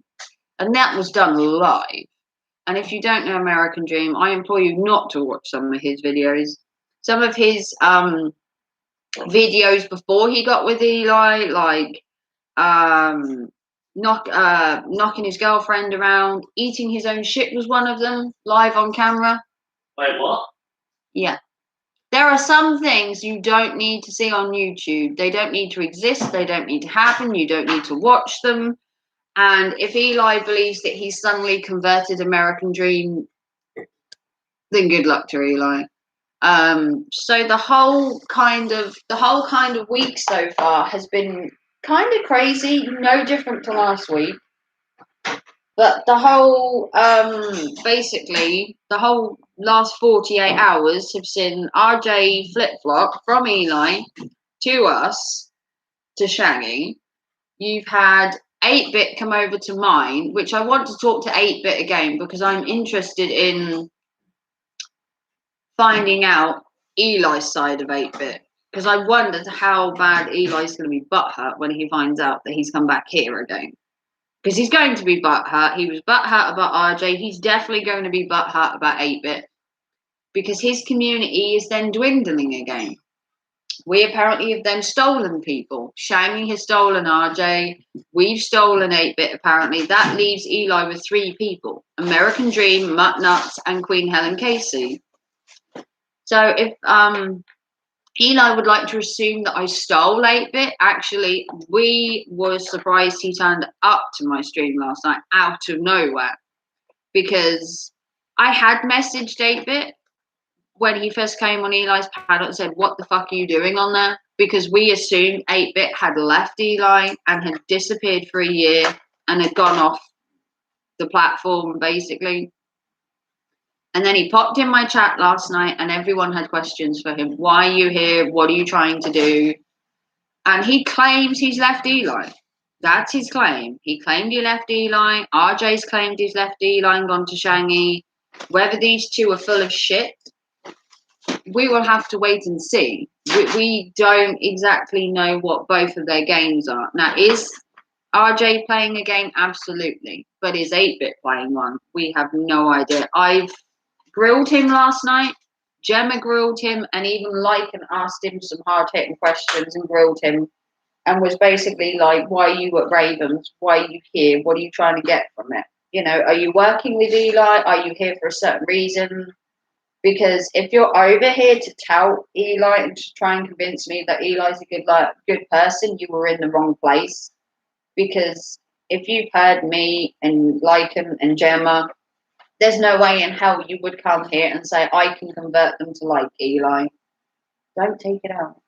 B: And that was done live. And if you don't know American Dream, I implore you not to watch some of his videos. Some of his videos before he got with Eli, like knocking his girlfriend around, eating his own shit was one of them, live on camera.
C: Wait, what?
B: Yeah. There are some things you don't need to see on YouTube. They don't need to exist. They don't need to happen. You don't need to watch them. And if Eli believes that he's suddenly converted American Dream, then good luck to Eli. So the whole kind of week so far has been kind of crazy, no different to last week. But the whole, basically, the whole last 48 hours have seen RJ flip-flop from Eli to us to Shaggy. You've had 8-Bit come over to mine, which I want to talk to 8-Bit again because I'm interested in finding out Eli's side of 8-Bit. Because I wondered how bad Eli's going to be butthurt when he finds out that he's come back here again. Because he's going to be butthurt. He was butthurt about RJ. He's definitely going to be butthurt about 8-Bit. Because his community is then dwindling again. We apparently have then stolen people. Shangy has stolen RJ. We've stolen 8-Bit apparently. That leaves Eli with 3 people. American Dream, Mutt Nuts, and Queen Helen Casey. So if Eli would like to assume that I stole 8-Bit, actually, we were surprised he turned up to my stream last night out of nowhere. Because I had messaged 8-Bit when he first came on Eli's paddock and said, what the fuck are you doing on there? Because we assumed 8-Bit had left Eli and had disappeared for a year and had gone off the platform, basically. And then he popped in my chat last night and everyone had questions for him. Why are you here? What are you trying to do? And he claims he's left Eli. That's his claim. He claimed he left Eli. RJ's claimed he's left Eli and gone to Shangy. Whether these two are full of shit, we will have to wait and see. We don't exactly know what both of their games are. Now, is RJ playing a game? Absolutely. But is 8-Bit playing one? We have no idea. I've grilled him last night. Gemma grilled him, and even Lycan asked him some hard-hitting questions and grilled him and was basically like, why are you at Ravens? Why are you here? What are you trying to get from it? You know, are you working with Eli? Are you here for a certain reason? Because if you're over here to tout Eli and to try and convince me that Eli's a good person, you were in the wrong place. Because if you've heard me and Lycan and Gemma, there's no way in hell you would come here and say, I can convert them to like Eli. Don't take it out.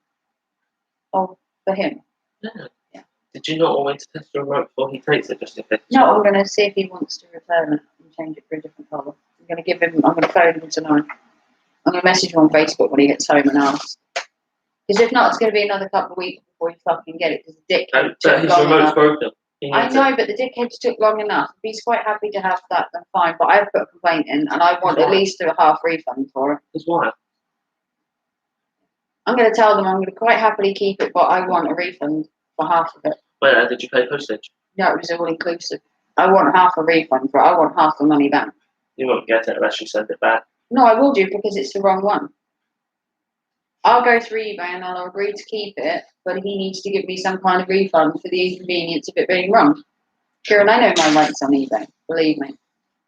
B: Oh, for him.
C: Yeah.
B: Yeah.
C: Did you not want me to test the remote before he takes it, just in case?
A: No, I'm going to see if he wants to return it and change it for a different colour. I'm going to phone him tonight. I'm going to message him on Facebook when he gets home and ask. Because if not, it's going to be another couple of weeks before you fucking get it. Because the dickhead took
C: his
A: long
C: remote's
A: enough.
C: broken.
A: I know, but the dickheads took long enough. If he's quite happy to have that, then fine. But I've put a complaint in, and I want at least a half refund for it.
C: His wife?
A: I'm going to tell them I'm going to quite happily keep it, but I want a refund for half of it.
C: Wait, did you pay postage?
A: No, it was all inclusive. I want half a refund for it. I want half the money back.
C: You won't get it unless you send it back.
A: No, I will do because it's the wrong one. I'll go through eBay and I'll agree to keep it, but he needs to give me some kind of refund for the inconvenience of it being wrong. Sure, and I know my rights on eBay, believe me.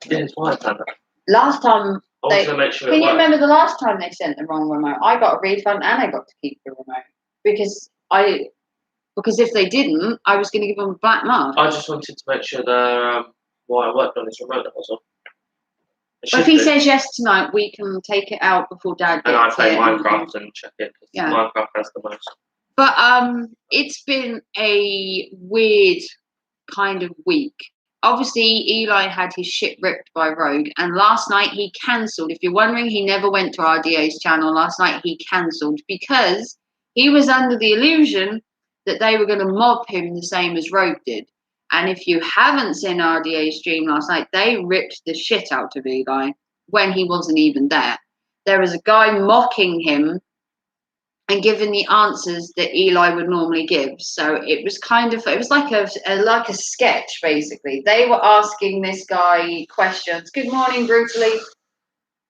C: Yeah, his wife had that.
A: Last time,
C: I was going to make sure
A: can you remember the last time they sent the wrong remote? I got a refund and I got to keep the remote because if they didn't, I was going to give them a black mark.
C: I just wanted to make sure that what I worked on his remote, that was all.
A: But if he says yes tonight, we can take it out before Dad gets
C: and I play
A: it
C: Minecraft and check it.
A: Yeah.
C: Minecraft has the most.
B: But it's been a weird kind of week. Obviously, Eli had his shit ripped by Rogue, and last night he cancelled. If you're wondering, he never went to RDA's channel. Last night he cancelled because he was under the illusion that they were going to mob him the same as Rogue did. And if you haven't seen RDA's stream last night, they ripped the shit out of Eli when he wasn't even there. There was a guy mocking him and giving the answers that Eli would normally give. So it was like a sketch, basically. They were asking this guy questions. Good morning, Brutally.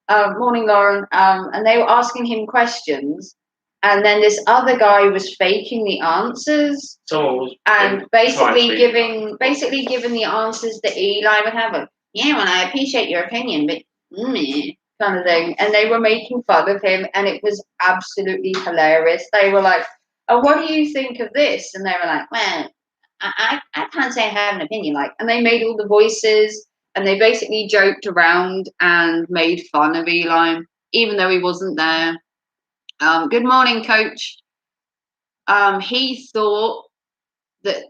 B: Morning, Lauren. And they were asking him questions. And then this other guy was faking the answers. Basically giving the answers that Eli would have. Yeah, well, I appreciate your opinion, but kind of thing. And they were making fun of him, and it was absolutely hilarious. They were like, "Oh, what do you think of this?" And they were like, "Well, I can't say I have an opinion." Like, and they made all the voices, and they basically joked around and made fun of Eli, even though he wasn't there. Good morning, Coach. He thought that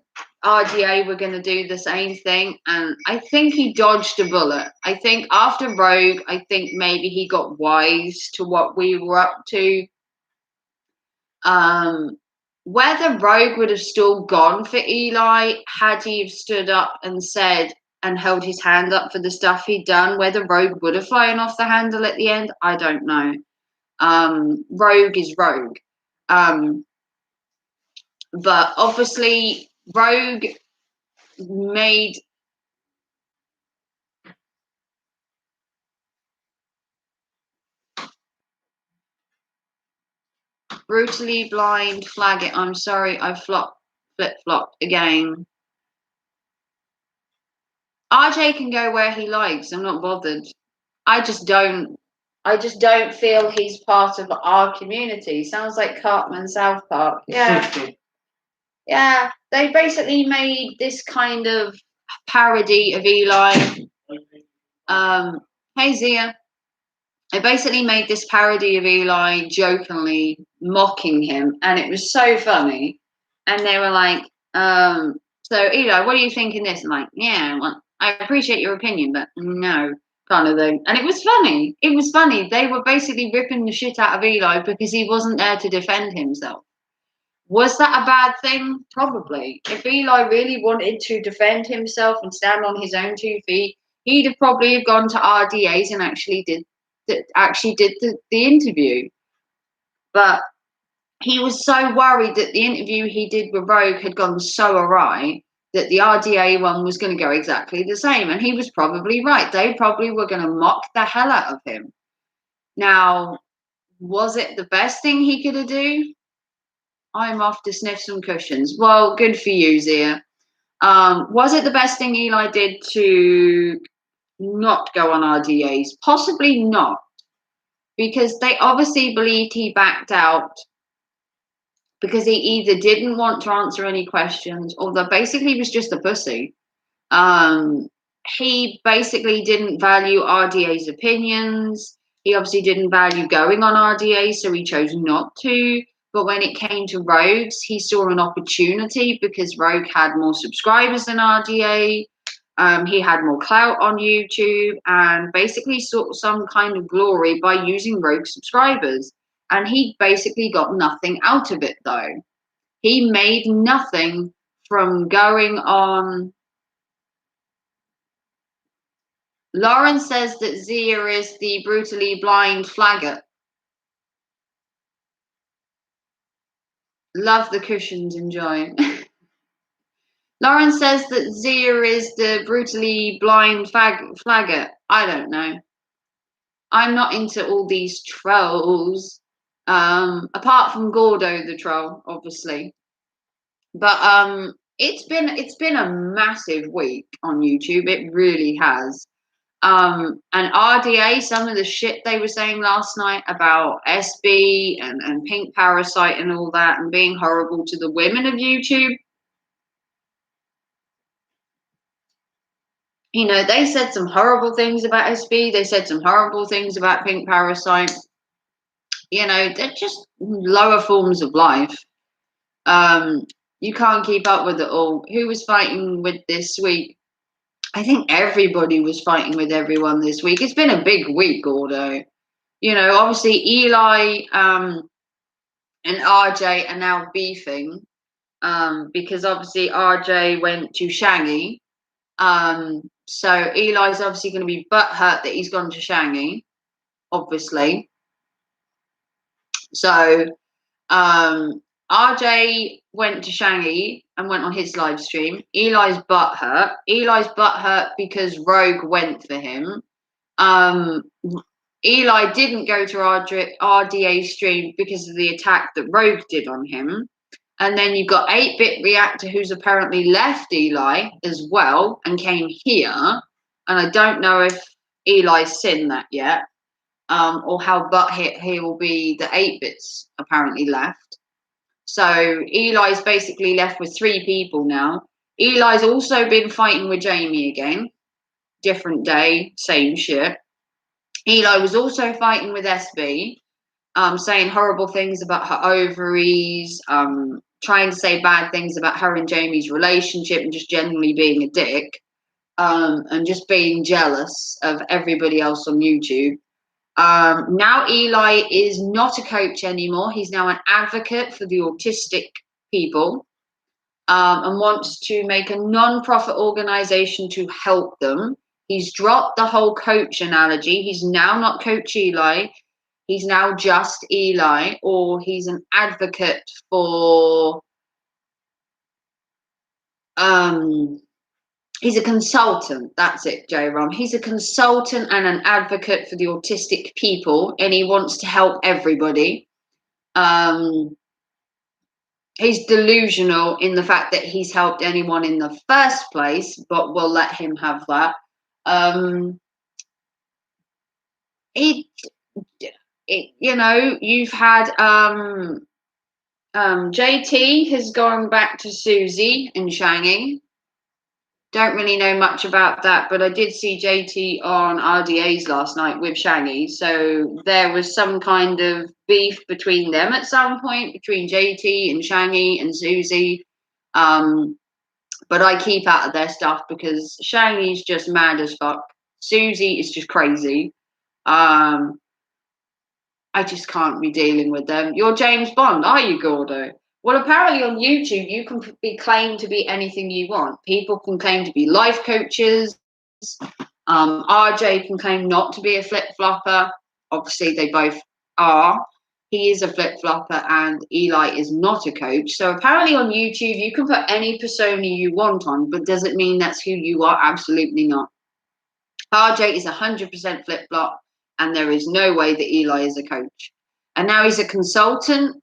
B: RDA were going to do the same thing, and I think he dodged a bullet. I think after Rogue, I think maybe he got wise to what we were up to. Whether Rogue would have still gone for Eli had he stood up and said and held his hand up for the stuff he'd done, whether Rogue would have flown off the handle at the end, I don't know. Rogue is Rogue. But obviously Rogue made Brutally Blind, flag it. I'm sorry, I flip-flopped again. RJ can go where he likes. I'm not bothered. I just don't feel he's part of our community. Sounds like Cartman South Park. Yeah. Yeah. They basically made this kind of parody of Eli. Hey Zia. They basically made this parody of Eli jokingly mocking him, and it was so funny. And they were like, so Eli, what do you think in this? I'm like, yeah, well, I appreciate your opinion, but no, kind of thing. And it was funny. It was funny. They were basically ripping the shit out of Eli because he wasn't there to defend himself. Was that a bad thing? Probably. If Eli really wanted to defend himself and stand on his own 2 feet, he'd have probably gone to RDAs and actually did the interview. But he was so worried that the interview he did with Rogue had gone so awry that the RDA one was going to go exactly the same. And he was probably right. They probably were going to mock the hell out of him. Now, was it the best thing he could have done? I'm off to sniff some cushions. Well, good for you, Zia. Was it the best thing Eli did to not go on RDAs? Possibly not. Because they obviously believed he backed out because he either didn't want to answer any questions or that basically was just a pussy. He basically didn't value RDA's opinions. He obviously didn't value going on RDA, so he chose not to. But when it came to Rogues, he saw an opportunity because Rogue had more subscribers than RDA. He had more clout on YouTube and basically sought some kind of glory by using Rogue subscribers. And he basically got nothing out of it, though. He made nothing from going on. Lauren says that Zia is the brutally blind flagger. Love the cushions, enjoy. Lauren says that Zia is the brutally blind flagger. I don't know. I'm not into all these trolls. Apart from Gordo the troll, obviously. But it's been a massive week on YouTube. It really has. And RDA, some of the shit they were saying last night about SB and Pink Parasite and all that and being horrible to the women of YouTube. You know, they said some horrible things about SB. They said some horrible things about Pink Parasite. You know, they're just lower forms of life. You can't keep up with it all. Who was fighting with this week? I think everybody was fighting with everyone this week. It's been a big week, Gordo. You know, obviously Eli and RJ are now beefing because obviously RJ went to Shangy. So Eli's obviously going to be butthurt that he's gone to Shangy, obviously. So RJ went to Shangy and went on his live stream. Eli's butthurt. Eli's butthurt because Rogue went for him. Eli didn't go to RDA stream because of the attack that Rogue did on him. And then you've got 8-Bit Reactor, who's apparently left Eli as well and came here. And I don't know if Eli's seen that yet, or how butthurt he will be. The 8-Bits apparently left. So Eli's basically left with 3 people now. Eli's also been fighting with Jamie again. Different day, same shit. Eli was also fighting with SB, saying horrible things about her ovaries, trying to say bad things about her and Jamie's relationship and just generally being a dick, and just being jealous of everybody else on YouTube. Now Eli is not a coach anymore. He's now an advocate for the autistic people, and wants to make a non-profit organization to help them. He's dropped the whole coach analogy. He's now not Coach Eli. He's now just Eli, or he's an advocate for, he's a consultant. That's it, J-Rom. He's a consultant and an advocate for the autistic people, and he wants to help everybody. He's delusional in the fact that he's helped anyone in the first place, but we'll let him have that. You know, you've had JT has gone back to Susie in Shangy. Don't really know much about that, but I did see JT on RDA's last night with Shangy. So there was some kind of beef between them at some point, between JT and Shangy and Susie. But I keep out of their stuff because Shangy's just mad as fuck. Susie is just crazy. I just can't be dealing with them. You're James Bond, are you, Gordo? Well, apparently on YouTube, you can be claimed to be anything you want. People can claim to be life coaches. RJ can claim not to be a flip-flopper. Obviously, they both are. He is a flip-flopper and Eli is not a coach. So apparently on YouTube, you can put any persona you want on, but does it mean that's who you are? Absolutely not. RJ is 100% flip-flop, and there is no way that Eli is a coach. And now he's a consultant.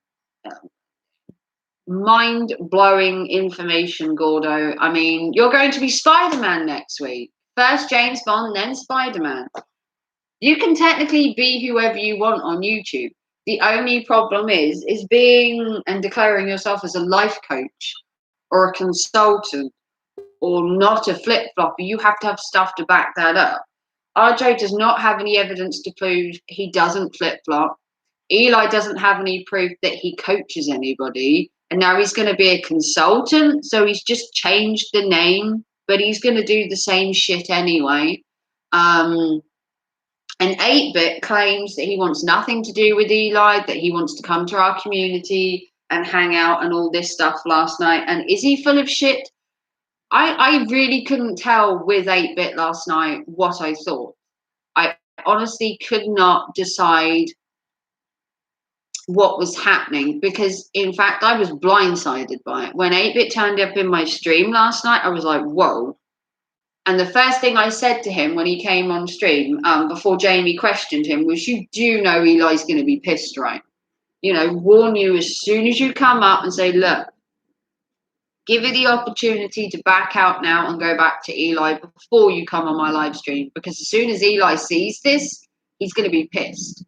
B: Mind-blowing information, Gordo. I mean, you're going to be Spider-Man next week. First James Bond, then Spider-Man. You can technically be whoever you want on YouTube. The only problem is being and declaring yourself as a life coach or a consultant or not a flip-flopper. You have to have stuff to back that up. RJ does not have any evidence to prove he doesn't flip-flop. Eli doesn't have any proof that he coaches anybody, and now he's going to be a consultant, so he's just changed the name, but he's going to do the same shit anyway. And 8-Bit claims that he wants nothing to do with Eli, that he wants to come to our community and hang out and all this stuff last night. And is he full of shit? I really couldn't tell with 8-Bit last night what I thought. I honestly could not decide what was happening, because in fact I was blindsided by it. When 8-Bit turned up in my stream last night, I was like, whoa. And the first thing I said to him when he came on stream, before Jamie questioned him, was, you do know Eli's going to be pissed, right? You know, warn you as soon as you come up and say, look, give it the opportunity to back out now and go back to Eli before you come on my live stream. Because as soon as Eli sees this, he's going to be pissed.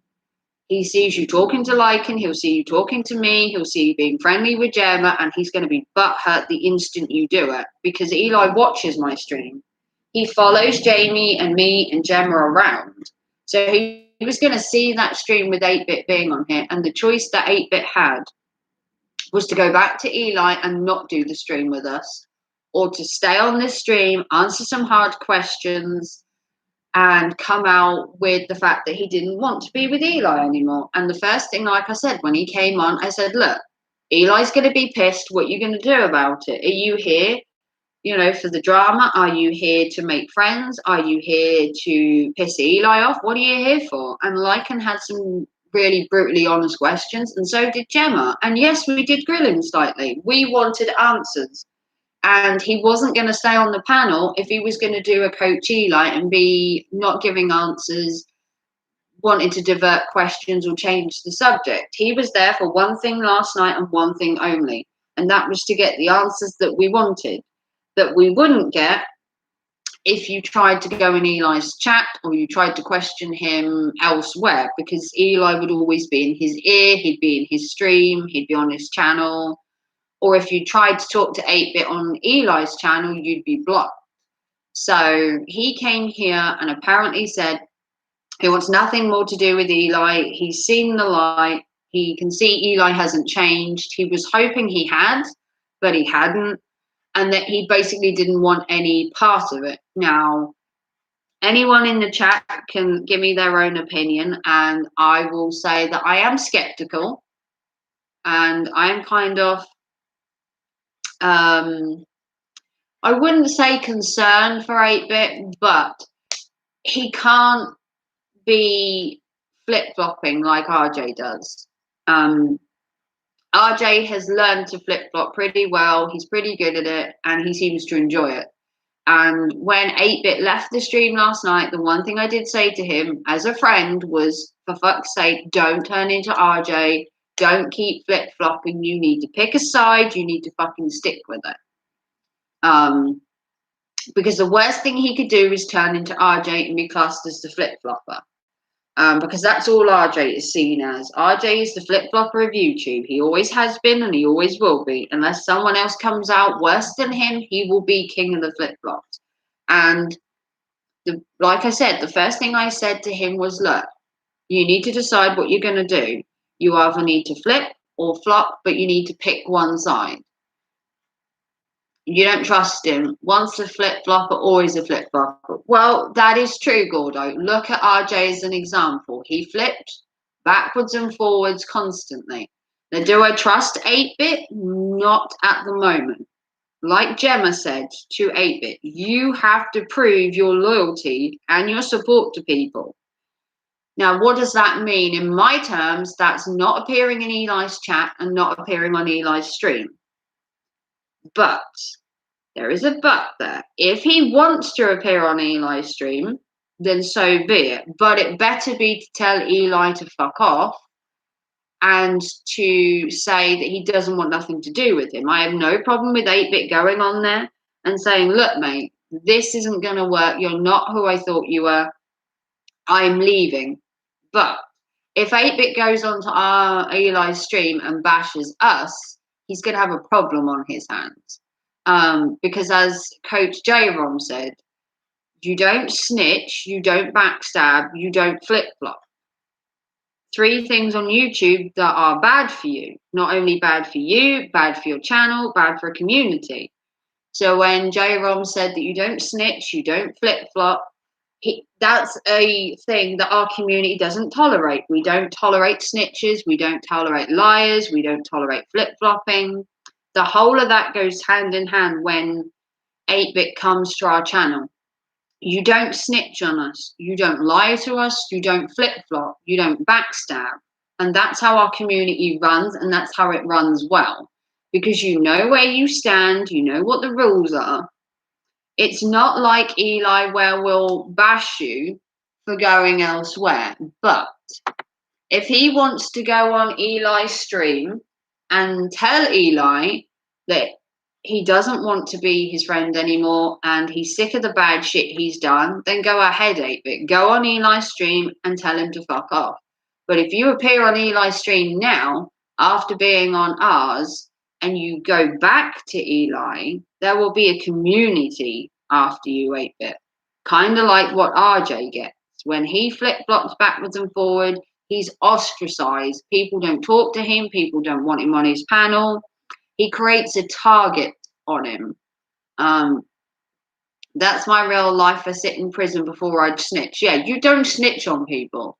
B: He sees you talking to Lycan, he'll see you talking to me, he'll see you being friendly with Gemma, and he's going to be butthurt the instant you do it. Because Eli watches my stream. He follows Jamie and me and Gemma around. So he was going to see that stream with 8-Bit being on here. And the choice that 8-Bit had was to go back to Eli and not do the stream with us, or to stay on this stream, answer some hard questions, and come out with the fact that he didn't want to be with Eli anymore. And the first thing, like I said, when he came on, I said, look, Eli's going to be pissed. What are you going to do about it? Are you here, you know, for the drama? Are you here to make friends? Are you here to piss Eli off? What are you here for? And Lycan had some really brutally honest questions, and so did Gemma. And yes, we did grill him slightly. We wanted answers. And he wasn't going to stay on the panel if he was going to do a Coach Eli and be not giving answers, wanting to divert questions or change the subject. He was there for one thing last night and one thing only, and that was to get the answers that we wanted, that we wouldn't get if you tried to go in Eli's chat or you tried to question him elsewhere, because Eli would always be in his ear, he'd be in his stream, he'd be on his channel. Or if you tried to talk to 8-Bit on Eli's channel, you'd be blocked. So he came here and apparently said he wants nothing more to do with Eli. He's seen the light. He can see Eli hasn't changed. He was hoping he had, but he hadn't. And that he basically didn't want any part of it. Now, anyone in the chat can give me their own opinion. And I will say that I am skeptical. And I am kind of, I wouldn't say concerned for 8-Bit, but he can't be flip-flopping like RJ does. RJ has learned to flip-flop pretty well. He's pretty good at it, and he seems to enjoy it. And when 8-Bit left the stream last night, the one thing I did say to him as a friend was, for fuck's sake, don't turn into RJ. Don't keep flip-flopping. You need to pick a side. You need to fucking stick with it. Because the worst thing he could do is turn into RJ and be classed as the flip-flopper. Because that's all RJ is seen as. RJ is the flip-flopper of YouTube. He always has been and he always will be. Unless someone else comes out worse than him, he will be king of the flip-flops. And like I said, the first thing I said to him was, look, you need to decide what you're going to do. You either need to flip or flop, but you need to pick one side. You don't trust him. Once a flip-flopper, always a flip-flopper. Well, that is true, Gordo. Look at RJ as an example. He flipped backwards and forwards constantly. Now, do I trust 8-Bit? Not at the moment. Like Gemma said to 8-Bit, you have to prove your loyalty and your support to people. Now, what does that mean? In my terms, that's not appearing in Eli's chat and not appearing on Eli's stream. But there is a but there. If he wants to appear on Eli's stream, then so be it. But it better be to tell Eli to fuck off and to say that he doesn't want nothing to do with him. I have no problem with 8-Bit going on there and saying, look, mate, this isn't going to work. You're not who I thought you were. I'm leaving. But if 8-Bit goes onto our Eli's stream and bashes us, he's going to have a problem on his hands. Because as Coach J-Rom said, you don't snitch, you don't backstab, you don't flip-flop. 3 things on YouTube that are bad for you. Not only bad for you, bad for your channel, bad for a community. So when J-Rom said that you don't snitch, you don't flip-flop, that's a thing that our community doesn't tolerate. We don't tolerate snitches, we don't tolerate liars, we don't tolerate flip-flopping. The whole of that goes hand in hand when 8-Bit comes to our channel. You don't snitch on us, you don't lie to us, you don't flip-flop, you don't backstab. And that's how our community runs, and that's how it runs well. Because you know where you stand, you know what the rules are. It's not like Eli where we'll bash you for going elsewhere. But if he wants to go on Eli's stream and tell Eli that he doesn't want to be his friend anymore and he's sick of the bad shit he's done, then go ahead, 8-Bit. Go on Eli's stream and tell him to fuck off. But if you appear on Eli's stream now, after being on ours, and you go back to Eli, there will be a community after you, 8-Bit. Kind of like what RJ gets. When he flip-flops backwards and forward, he's ostracized. People don't talk to him. People don't want him on his panel. He creates a target on him. That's my real life. I sit in prison before I'd snitch. Yeah, you don't snitch on people.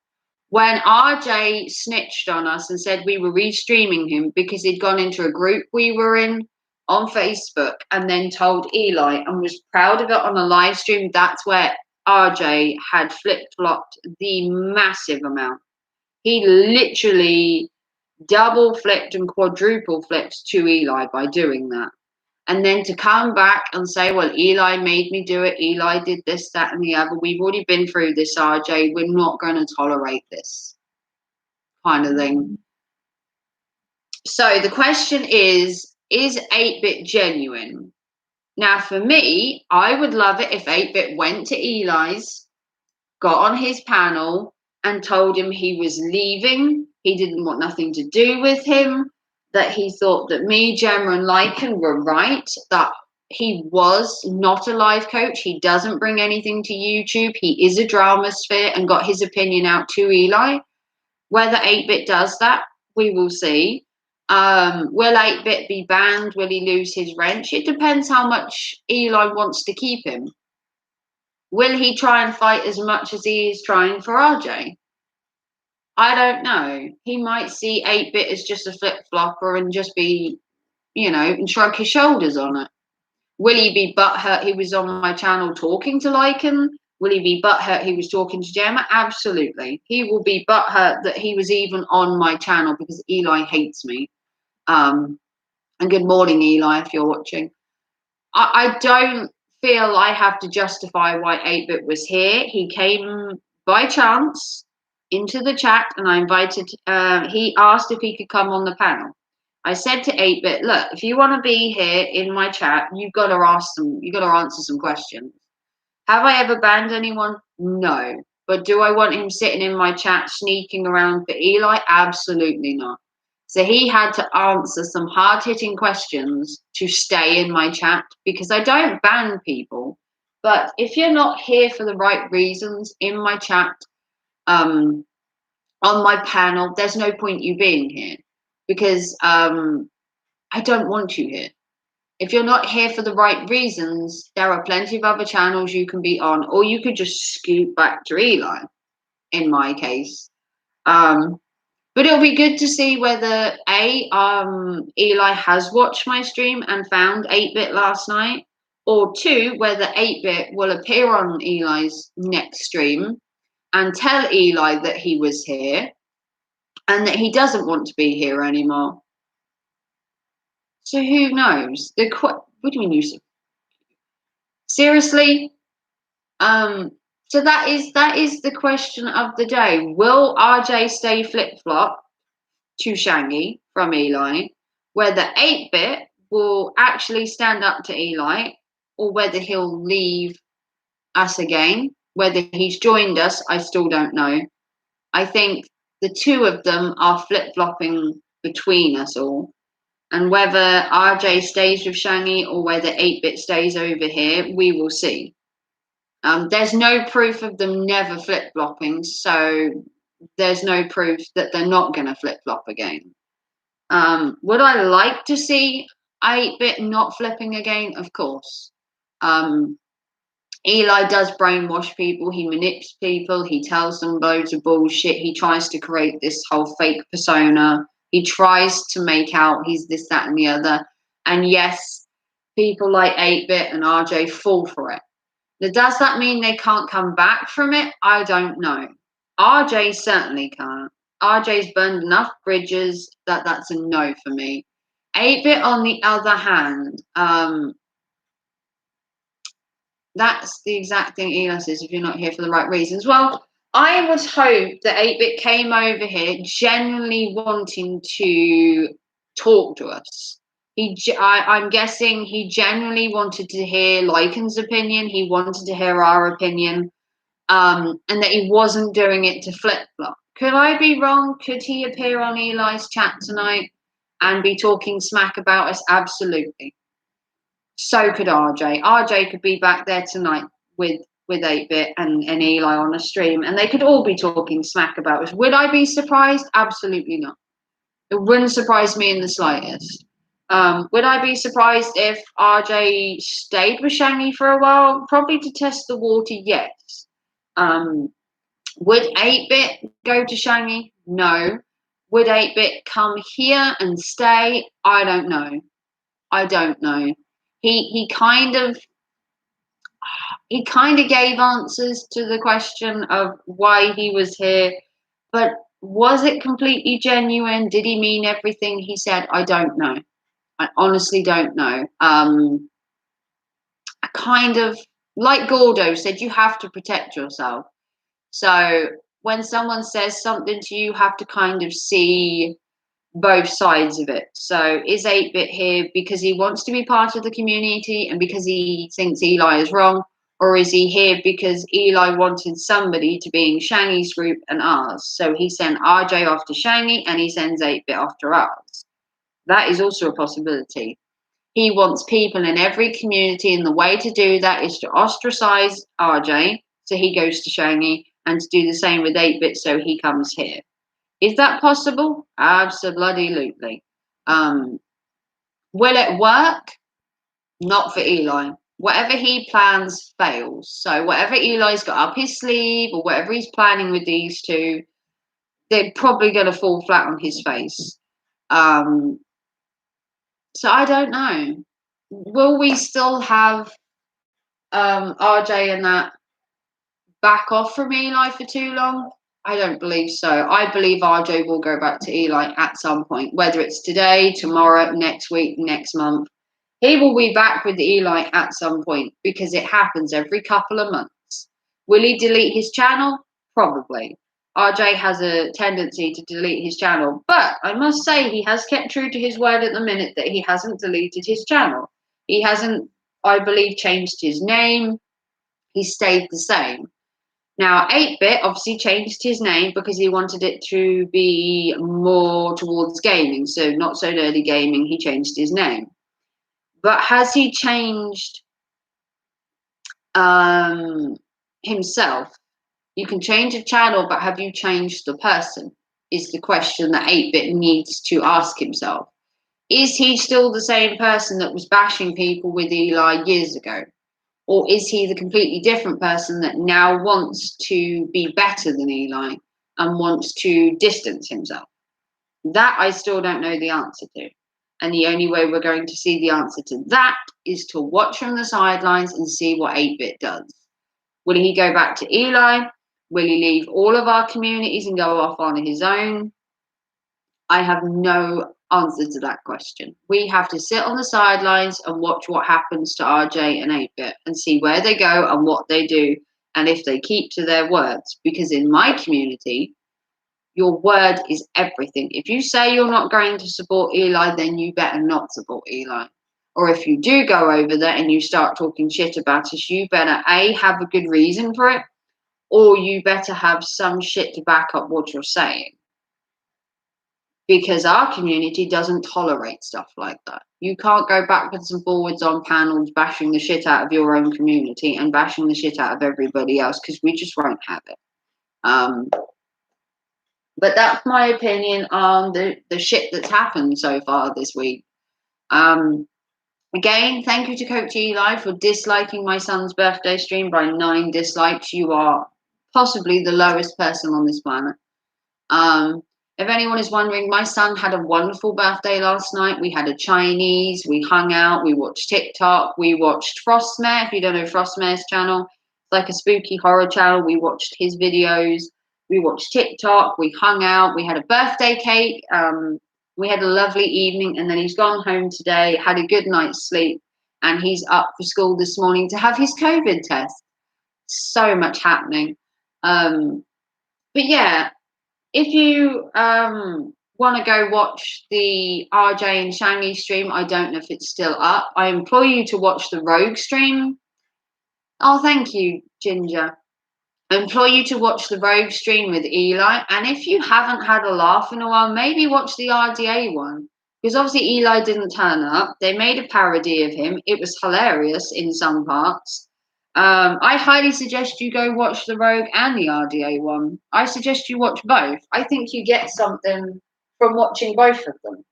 B: When RJ snitched on us and said we were restreaming him because he'd gone into a group we were in on Facebook and then told Eli and was proud of it on a live stream, that's where RJ had flip-flopped the massive amount. He literally double flipped and quadruple flipped to Eli by doing that. And then to come back and say, well, Eli made me do it. Eli did this, that, and the other. We've already been through this, RJ. We're not going to tolerate this kind of thing. So the question is 8-Bit genuine? Now, for me, I would love it if 8-Bit went to Eli's, got on his panel, and told him he was leaving. He didn't want nothing to do with him. That he thought that me, Gemma, and Lycan were right, that he was not a life coach. He doesn't bring anything to YouTube. He is a drama sphere and got his opinion out to Eli. Whether 8-Bit does that, we will see. Will 8-Bit be banned? Will he lose his wrench? It depends how much Eli wants to keep him. Will he try and fight as much as he is trying for RJ? I don't know. He might see 8-Bit as just a flip-flopper and just be, you know, and shrug his shoulders on it. Will he be butthurt he was on my channel talking to Lycan? Will he be butthurt he was talking to Gemma? Absolutely. He will be butthurt that he was even on my channel because Eli hates me. And good morning, Eli, if you're watching. I don't feel I have to justify why 8-Bit was here. He came by chance into the chat and I invited, he asked if he could come on the panel. I said to 8-Bit, look, if you want to be here in my chat, you've got to answer some questions. Have I ever banned anyone? No. But do I want him sitting in my chat sneaking around for Eli? Absolutely not. So he had to answer some hard-hitting questions to stay in my chat because I don't ban people. But if you're not here for the right reasons in my chat, on my panel, there's no point you being here because I don't want you here. If you're not here for the right reasons, there are plenty of other channels you can be on, or you could just scoot back to Eli, in my case. But it'll be good to see whether Eli has watched my stream and found 8-Bit last night, or 2, whether 8-Bit will appear on Eli's next stream and tell Eli that he was here and that he doesn't want to be here anymore. So who knows? What do you mean you seriously? So that is the question of the day. Will RJ stay flip-flop to Shangy from Eli? Whether 8-Bit will actually stand up to Eli, or whether he'll leave us again. Whether he's joined us, I still don't know. I think the 2 of them are flip-flopping between us all. And whether RJ stays with Shangy or whether 8-Bit stays over here, we will see. There's no proof of them never flip-flopping, so there's no proof that they're not going to flip-flop again. Would I like to see 8-Bit not flipping again? Of course. Eli does brainwash people. He manipulates people. He tells them loads of bullshit. He tries to create this whole fake persona. He tries to make out he's this, that, and the other. And yes, people like 8-Bit and RJ fall for it. Now, does that mean they can't come back from it? I don't know. RJ certainly can't. RJ's burned enough bridges that that's a no for me. 8-Bit, on the other hand, that's the exact thing Eli says, if you're not here for the right reasons. Well, I would hope that 8-Bit came over here genuinely wanting to talk to us. I'm guessing he genuinely wanted to hear Lycan's opinion. He wanted to hear our opinion, and that he wasn't doing it to flip-flop. Could I be wrong? Could he appear on Eli's chat tonight and be talking smack about us? Absolutely. So could RJ. RJ could be back there tonight with 8-Bit and Eli on a stream, and they could all be talking smack about us. Would I be surprised? Absolutely not. It wouldn't surprise me in the slightest. Would I be surprised if RJ stayed with Shangy for a while? Probably to test the water, yes. Would 8-Bit go to Shangy? No. Would 8-Bit come here and stay? I don't know. I don't know. He kind of gave answers to the question of why he was here, but was it completely genuine? Did he mean everything he said? I don't know. I honestly don't know. Kind of like Gordo said, you have to protect yourself. So when someone says something to you, you have to kind of see both sides of it. So is 8-Bit here because he wants to be part of the community and because he thinks Eli is wrong? Or is he here because Eli wanted somebody to be in Shangy's group and ours? So he sent RJ off to Shangy and he sends 8-Bit off to ours. That is also a possibility. He wants people in every community, and the way to do that is to ostracize RJ, so he goes to Shangy, and to do the same with 8-Bit, so he comes here. Is that possible? Absolutely. Will it work? Not for Eli. Whatever he plans fails. So whatever Eli's got up his sleeve, or whatever he's planning with these two, they're probably going to fall flat on his face. So I don't know. Will we still have RJ and that back off from Eli for too long? I don't believe so. I believe RJ will go back to Eli at some point, whether it's today, tomorrow, next week, next month. He will be back with Eli at some point because it happens every couple of months. Will he delete his channel? Probably. RJ has a tendency to delete his channel, but I must say he has kept true to his word at the minute that he hasn't deleted his channel. He hasn't, I believe, changed his name. He stayed the same. Now, 8-Bit obviously changed his name because he wanted it to be more towards gaming. So not so nerdy gaming, he changed his name. But has he changed himself? You can change a channel, but have you changed the person? Is the question that 8-Bit needs to ask himself. Is he still the same person that was bashing people with Eli years ago? Or is he the completely different person that now wants to be better than Eli and wants to distance himself? That I still don't know the answer to. And the only way we're going to see the answer to that is to watch from the sidelines and see what 8-Bit does. Will he go back to Eli? Will he leave all of our communities and go off on his own? I have no answer to that question. We have to sit on the sidelines and watch what happens to RJ and 8-Bit and see where they go and what they do and if they keep to their words. Because in my community, your word is everything. If you say you're not going to support Eli, then you better not support Eli. Or if you do go over there and you start talking shit about us, you better A, have a good reason for it, or you better have some shit to back up what you're saying. Because our community doesn't tolerate stuff like that. You can't go backwards and forwards on panels bashing the shit out of your own community and bashing the shit out of everybody else, because we just won't have it. But that's my opinion on the shit that's happened so far this week. Again, thank you to Coach Eli for disliking my son's birthday stream by 9 dislikes. You are possibly the lowest person on this planet. If anyone is wondering, my son had a wonderful birthday last night. We had a Chinese, we hung out, we watched TikTok, we watched Frostmare. If you don't know Frostmare's channel, it's like a spooky horror channel. We watched his videos, we watched TikTok, we hung out, we had a birthday cake. We had a lovely evening, and then he's gone home today, had a good night's sleep, and he's up for school this morning to have his COVID test. So much happening. But yeah, if you want to go watch the RJ and Shangy stream, I don't know if it's still up. I implore you to watch the Rogue stream. Oh, thank you, Ginger. I implore you to watch the Rogue stream with Eli. And if you haven't had a laugh in a while, maybe watch the RDA one. Because obviously Eli didn't turn up. They made a parody of him. It was hilarious in some parts. I highly suggest you go watch the Rogue and the RDA one. I suggest you watch both. I think you get something from watching both of them.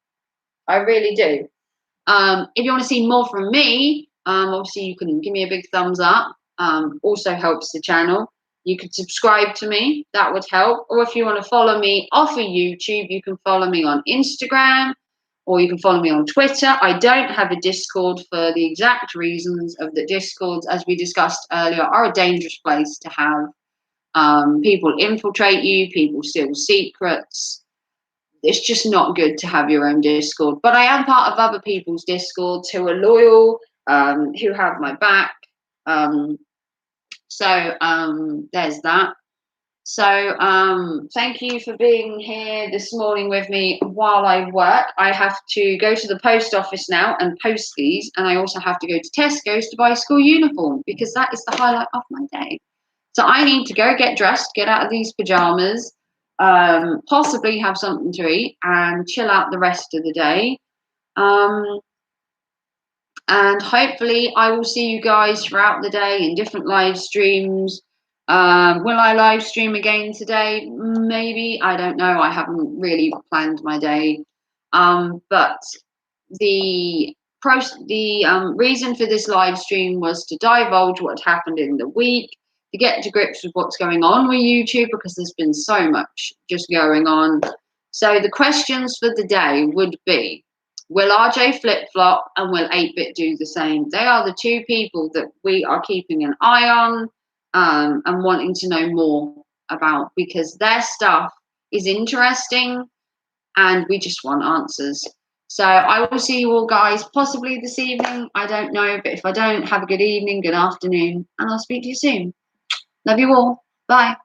B: I really do. If you want to see more from me, obviously you can give me a big thumbs up. Also helps the channel. You could subscribe to me. That would help. Or if you want to follow me off of YouTube, you can follow me on Instagram, or you can follow me on Twitter. I don't have a Discord for the exact reasons of the Discords, as we discussed earlier, are a dangerous place to have. People infiltrate you, people steal secrets. It's just not good to have your own Discord. But I am part of other people's Discords who are loyal, who have my back. So there's that. So thank you for being here this morning with me while I work. I have to go to the post office now and post these, and I also have to go to Tesco's to buy a school uniform, because that is the highlight of my day. So I need to go get dressed, get out of these pajamas, possibly have something to eat, and chill out the rest of the day. And hopefully I will see you guys throughout the day in different live streams. Will I live stream again today? Maybe. I don't know. I haven't really planned my day. But the reason for this live stream was to divulge what happened in the week, to get to grips with what's going on with YouTube, because there's been so much just going on. So the questions for the day would be, will RJ flip-flop and will 8-Bit do the same? They are the two people that we are keeping an eye on and wanting to know more about, because their stuff is interesting and we just want answers. So I will see you all guys possibly this evening. I don't know, but if I don't, have a good evening, good afternoon, and I'll speak to you soon. Love you all. Bye.